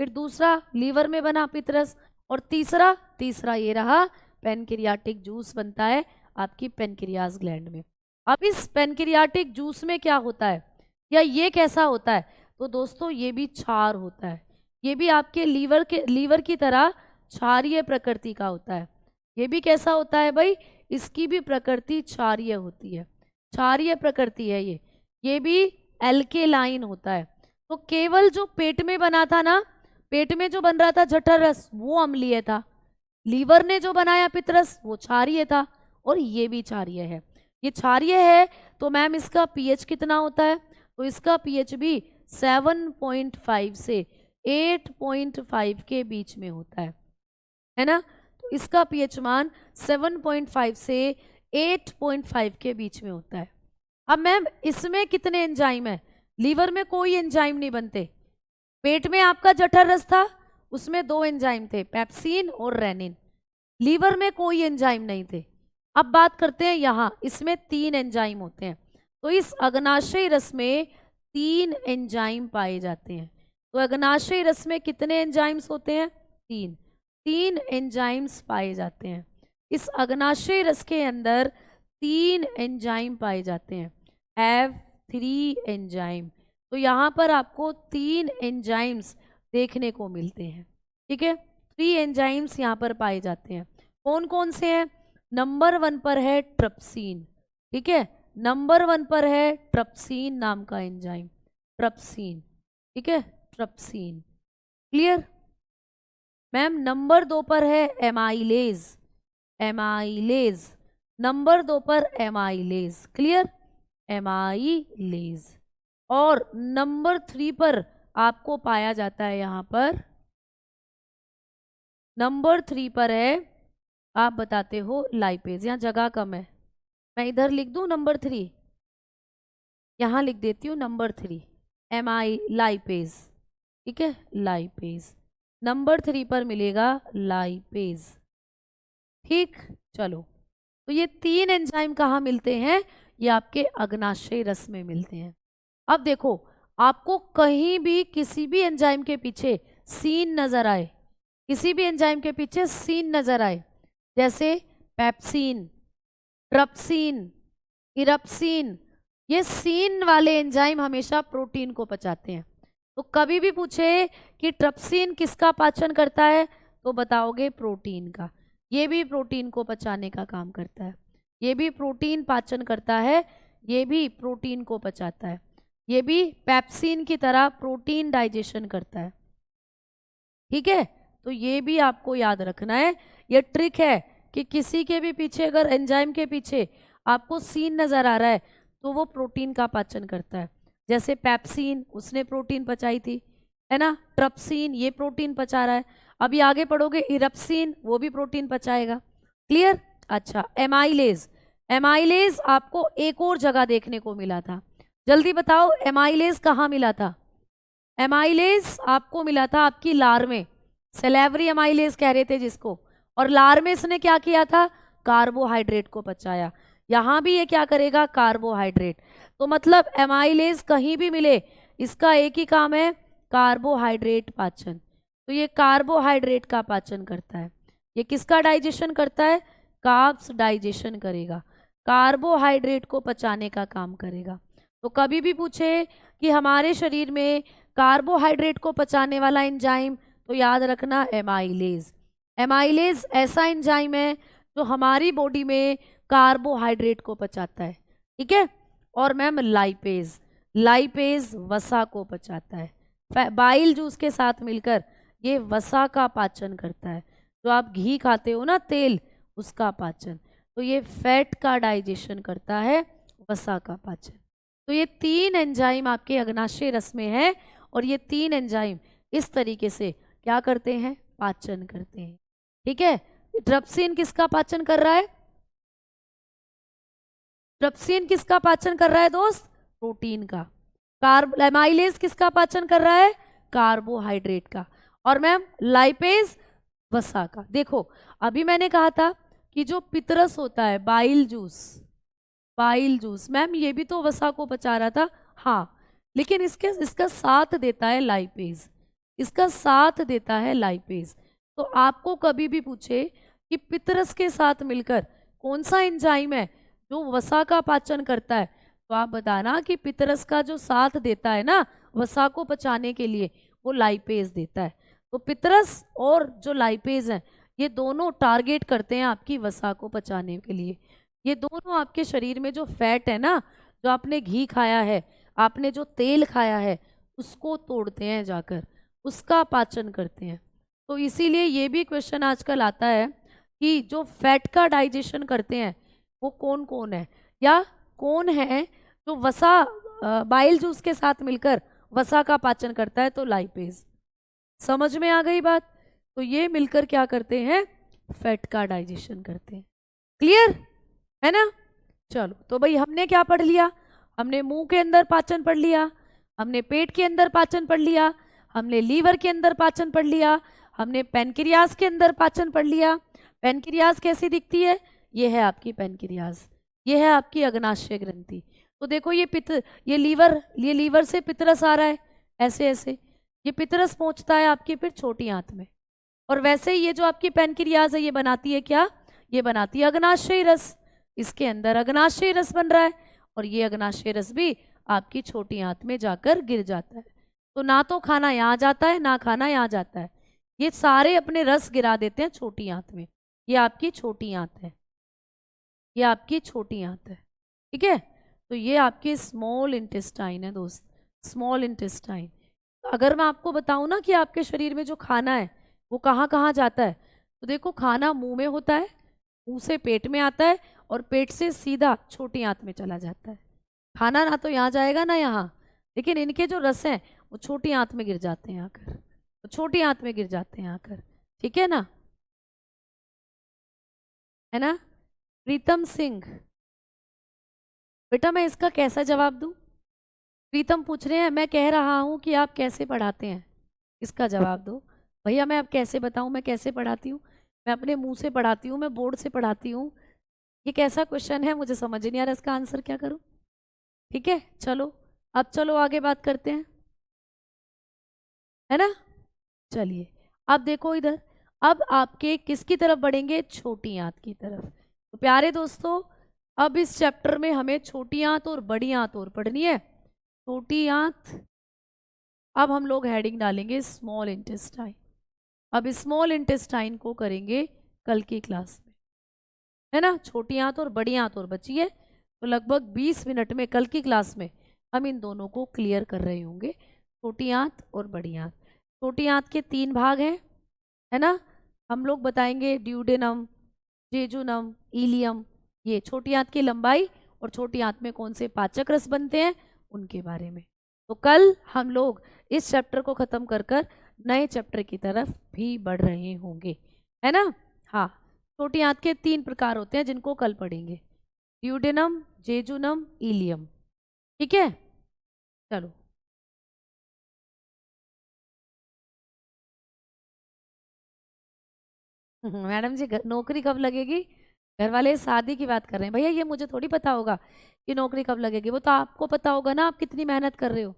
फिर दूसरा लीवर में बना पितरस, और तीसरा ये रहा पेनक्रियाटिक जूस बनता है आपकी पेनक्रियाज ग्लैंड में। अब इस पेनक्रियाटिक जूस में क्या होता है, या ये कैसा होता है, तो दोस्तों ये भी क्षार होता है। ये भी आपके लीवर की तरह क्षारीय प्रकृति का होता है। ये भी कैसा होता है भाई, इसकी भी प्रकृति क्षारीय होती है, क्षारीय प्रकृति है ये भी एल्केलाइन होता है। तो केवल जो पेट में बना था ना, पेट में जो बन रहा था जठर रस, वो अम्लीय था। लीवर ने जो बनाया पितरस, वो क्षारीय था, और ये भी क्षारीय है। ये क्षारीय है तो मैम इसका पीएच कितना होता है, तो इसका पीएच भी 7.5 से 8.5 के बीच में होता है ना। तो इसका पीएच मान 7.5 से 8.5 के बीच में होता है। अब मैम इसमें कितने एंजाइम है, लीवर में कोई एंजाइम नहीं बनते। पेट में आपका जठर रस था, उसमें 2 एंजाइम थे, पेप्सिन और रेनिन। लीवर में कोई एंजाइम नहीं थे। अब बात करते हैं यहाँ, इसमें 3 एंजाइम होते हैं। तो इस अग्नाशयी रस में 3 एंजाइम पाए जाते हैं। तो अग्नाशयी रस में कितने एंजाइम्स होते हैं, 3 एंजाइम्स पाए जाते हैं। इस अग्नाशयी रस के अंदर 3 एंजाइम पाए जाते हैं, F3 एंजाइम। तो यहाँ पर आपको 3 एंजाइम्स देखने को मिलते हैं, ठीक है। 3 एंजाइम्स यहाँ पर पाए जाते हैं। कौन कौन से हैं, नंबर 1 पर है ट्रिप्सिन, ठीक है, नंबर 1 पर है ट्रिप्सिन नाम का एंजाइम, ट्रिप्सिन, ठीक है, ट्रिप्सिन, क्लियर। मैम नंबर 2 पर है एमाइलेज, एमाइलेज, नंबर 2 पर एमाइलेज, क्लियर, एमाइलेज। और नंबर 3 पर आपको पाया जाता है, यहाँ पर नंबर 3 पर है, आप बताते हो लाइपेज। यहाँ जगह कम है, मैं इधर लिख दूं नंबर 3, यहाँ लिख देती हूँ नंबर 3, लाइपेज, ठीक है, लाइपेज। नंबर 3 पर मिलेगा लाइपेज, ठीक। चलो, तो ये 3 एंजाइम कहाँ मिलते हैं, ये आपके अग्नाशयी रस में मिलते हैं। अब देखो, आपको कहीं भी किसी भी एंजाइम के पीछे सीन नजर आए, किसी भी एंजाइम के पीछे सीन नजर आए, जैसे पेप्सिन, ट्रिप्सिन, इरप्सिन, ये सीन वाले एंजाइम हमेशा प्रोटीन को पचाते हैं। तो कभी भी पूछे कि ट्रिप्सिन किसका पाचन करता है, तो बताओगे प्रोटीन का। ये भी प्रोटीन को पचाने का काम करता है, ये भी प्रोटीन पाचन करता है, ये भी प्रोटीन को पचाता है, ये भी पेप्सिन की तरह प्रोटीन डाइजेशन करता है, ठीक है। तो ये भी आपको याद रखना है। ये ट्रिक है कि किसी के भी पीछे, अगर एंजाइम के पीछे आपको सीन नजर आ रहा है, तो वो प्रोटीन का पाचन करता है। जैसे पेप्सिन, उसने प्रोटीन पचाई थी, है ना, ट्रिप्सिन ये प्रोटीन पचा रहा है। अभी आगे पढ़ोगे इरप्सिन, वो भी प्रोटीन पचाएगा, क्लियर। अच्छा, एमाइलेज, एमाइलेज आपको एक और जगह देखने को मिला था, जल्दी बताओ एमाइलेज कहाँ मिला था। एमाइलेज आपको मिला था आपकी लार में, सेलेवरी एमाइलेज कह रहे थे जिसको, और लार में इसने क्या किया था, कार्बोहाइड्रेट को पचाया। यहाँ भी ये क्या करेगा, कार्बोहाइड्रेट। तो मतलब एमाइलेज कहीं भी मिले, इसका एक ही काम है, कार्बोहाइड्रेट पाचन। तो ये कार्बोहाइड्रेट का पाचन करता है। ये किसका डाइजेशन करता है, कार्ब्स डाइजेशन करेगा, कार्बोहाइड्रेट को पचाने का काम करेगा। तो कभी भी पूछे कि हमारे शरीर में कार्बोहाइड्रेट को पचाने वाला एंजाइम, तो याद रखना एमाइलेज। एमाइलेज ऐसा एंजाइम है जो हमारी बॉडी में कार्बोहाइड्रेट को पचाता है, ठीक है। और मैम लाइपेज, लाइपेज वसा को पचाता है, बाइल जूस के साथ मिलकर ये वसा का पाचन करता है। जो आप घी खाते हो ना, तेल, उसका पाचन। तो ये फैट का डाइजेशन करता है, वसा का पाचन। तो ये 3 एंजाइम आपके अग्नाशय रस में है, और ये 3 एंजाइम इस तरीके से क्या करते हैं, पाचन करते हैं, ठीक है। ट्रिप्सिन किसका पाचन कर रहा है, ट्रिप्सिन किसका पाचन कर रहा है दोस्त, प्रोटीन का। एमाइलेज किसका पाचन कर रहा है, कार्बोहाइड्रेट का। और मैम लाइपेज वसा का। देखो अभी मैंने कहा था कि जो पितरस होता है, bile juice, bile juice, ma'am ये भी तो वसा को पचा रहा था, हाँ, लेकिन इसका साथ देता है लाइपेज, इसका साथ देता है लाइपेज। तो आपको कभी भी पूछे कि पितरस के साथ मिलकर कौन सा एंजाइम है जो वसा का पाचन करता है, तो आप बताना कि पितरस का जो साथ देता है ना वसा को पचाने के लिए, वो लाइपेज देता है। तो पितरस और जो लाइपेज है ये दोनों टारगेट करते हैं आपकी वसा को पचाने के लिए। ये दोनों आपके शरीर में जो फैट है ना, जो आपने घी खाया है, आपने जो तेल खाया है, उसको तोड़ते हैं जाकर, उसका पाचन करते हैं। तो इसीलिए ये भी क्वेश्चन आजकल आता है कि जो फैट का डाइजेशन करते हैं वो कौन कौन है, या कौन है जो वसा बाइल जूस के साथ मिलकर वसा का पाचन करता है, तो लाइपेज। समझ में आ गई बात? तो ये मिलकर क्या करते हैं, फैट का डाइजेशन करते हैं। क्लियर है ना? चलो, तो भाई हमने क्या पढ़ लिया? हमने मुंह के अंदर पाचन पढ़ लिया, हमने पेट के अंदर पाचन पढ़ लिया, हमने लीवर के अंदर पाचन पढ़ लिया, हमने पेनक्रियास के अंदर पाचन पढ़ लिया। पेनक्रियास कैसी दिखती है? ये है आपकी पेनक्रियास, ये है आपकी अग्नाशय ग्रंथि। तो देखो ये लीवर से पितरस आ रहा है, ऐसे ऐसे ये पितरस पहुंचता है आपकी फिर छोटी आंत में। और वैसे ही ये जो आपकी पेनक्रियास है ये बनाती है क्या? ये बनाती है अग्नाशयी रस। इसके अंदर अग्नाशयी रस बन रहा है और ये अग्नाशयी रस भी आपकी छोटी आंत में जाकर गिर जाता है। तो ना तो खाना यहाँ जाता है ना खाना यहाँ जाता है, ये सारे अपने रस गिरा देते हैं छोटी आंत में। ये आपकी छोटी आंत है, ये आपकी छोटी आंत है, ठीक है? तो ये आपकी स्मॉल इंटेस्टाइन है दोस्त, स्मॉल इंटेस्टाइन। अगर मैं आपको बताऊं ना कि आपके शरीर में जो खाना है वो कहाँ कहाँ जाता है, तो देखो खाना मुंह में होता है, मुंह से पेट में आता है और पेट से सीधा छोटी आंत में चला जाता है। खाना ना तो यहाँ जाएगा ना यहाँ, लेकिन इनके जो रस हैं वो छोटी आंत में गिर जाते हैं आकर, तो छोटी आंत में गिर जाते हैं आकर, ठीक है ना? है ना? प्रीतम सिंह, बेटा मैं इसका कैसा जवाब दूं? प्रीतम पूछ रहे हैं मैं कह रहा हूं कि आप कैसे पढ़ाते हैं, इसका जवाब दो। भैया मैं अब कैसे बताऊं मैं कैसे पढ़ाती हूँ? मैं अपने मुंह से पढ़ाती हूँ, मैं बोर्ड से पढ़ाती हूँ। ये कैसा क्वेश्चन है, मुझे समझ नहीं आ रहा इसका आंसर क्या करूं। ठीक है चलो, अब चलो आगे बात करते हैं, है ना? चलिए अब देखो इधर, अब आपके किसकी तरफ बढ़ेंगे? छोटी आंत की तरफ। तो प्यारे दोस्तों अब इस चैप्टर में हमें छोटी आंत और बड़ी आंत और पढ़नी है। छोटी आंत, अब हम लोग हेडिंग डालेंगे स्मॉल इंटेस्टाइन। अब स्मॉल इंटेस्टाइन को करेंगे कल की क्लास में, है ना? छोटी आंत और बड़ी आंत और बची है, तो लगभग 20 मिनट में कल की क्लास में हम इन दोनों को क्लियर कर रहे होंगे, छोटी आंत और बड़ी आंत। छोटी आंत के 3 भाग हैं, है ना? हम लोग बताएंगे ड्यूडेनम, जेजुनम, इलियम, ये छोटी आंत की लंबाई और छोटी आंत में कौन से पाचक रस बनते हैं उनके बारे में। तो कल हम लोग इस चैप्टर को खत्म कर कर नए चैप्टर की तरफ भी बढ़ रहे होंगे, है ना? हाँ, छोटी आंत के 3 प्रकार होते हैं जिनको कल पढ़ेंगे, ड्यूडेनम, जेजुनम, इलियम, ठीक है? चलो मैडम जी नौकरी कब लगेगी? घर वाले शादी की बात कर रहे हैं भैया, ये मुझे थोड़ी पता होगा कि नौकरी कब लगेगी, वो तो आपको पता होगा ना, आप कितनी मेहनत कर रहे हो।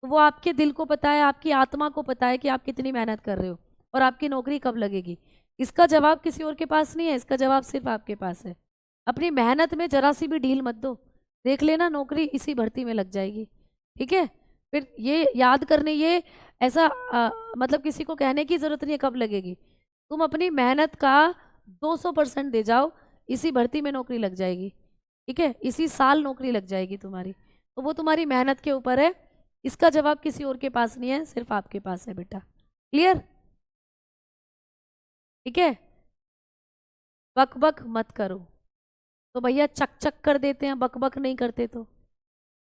तो वो आपके दिल को पता है, आपकी आत्मा को पता है कि आप कितनी मेहनत कर रहे हो और आपकी नौकरी कब लगेगी। इसका जवाब किसी और के पास नहीं है, इसका जवाब सिर्फ आपके पास है। अपनी मेहनत में जरा सी भी ढील मत दो, देख लेना नौकरी इसी भर्ती में लग जाएगी, ठीक है? फिर ये याद करने, ये ऐसा मतलब किसी को कहने की जरूरत नहीं है कब लगेगी। तुम अपनी मेहनत का 200% दे जाओ, इसी भर्ती में नौकरी लग जाएगी, ठीक है? इसी साल नौकरी लग जाएगी तुम्हारी। तो वो तुम्हारी मेहनत के ऊपर है, इसका जवाब किसी और के पास नहीं है, सिर्फ आपके पास है बेटा। क्लियर? ठीक है? बक बक मत करो। तो भैया चक चक कर देते हैं, बक बक नहीं करते, तो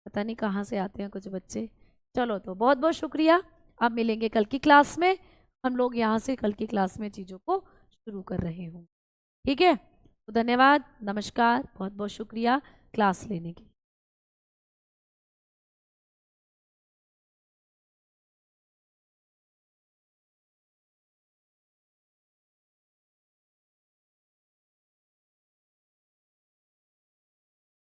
पता नहीं कहाँ से आते हैं कुछ बच्चे। चलो तो बहुत बहुत शुक्रिया, अब मिलेंगे कल की क्लास में। हम लोग यहाँ से कल की क्लास में चीज़ों को शुरू कर रहे हूँ, ठीक है? तो धन्यवाद, नमस्कार, बहुत बहुत शुक्रिया क्लास लेने के लिए।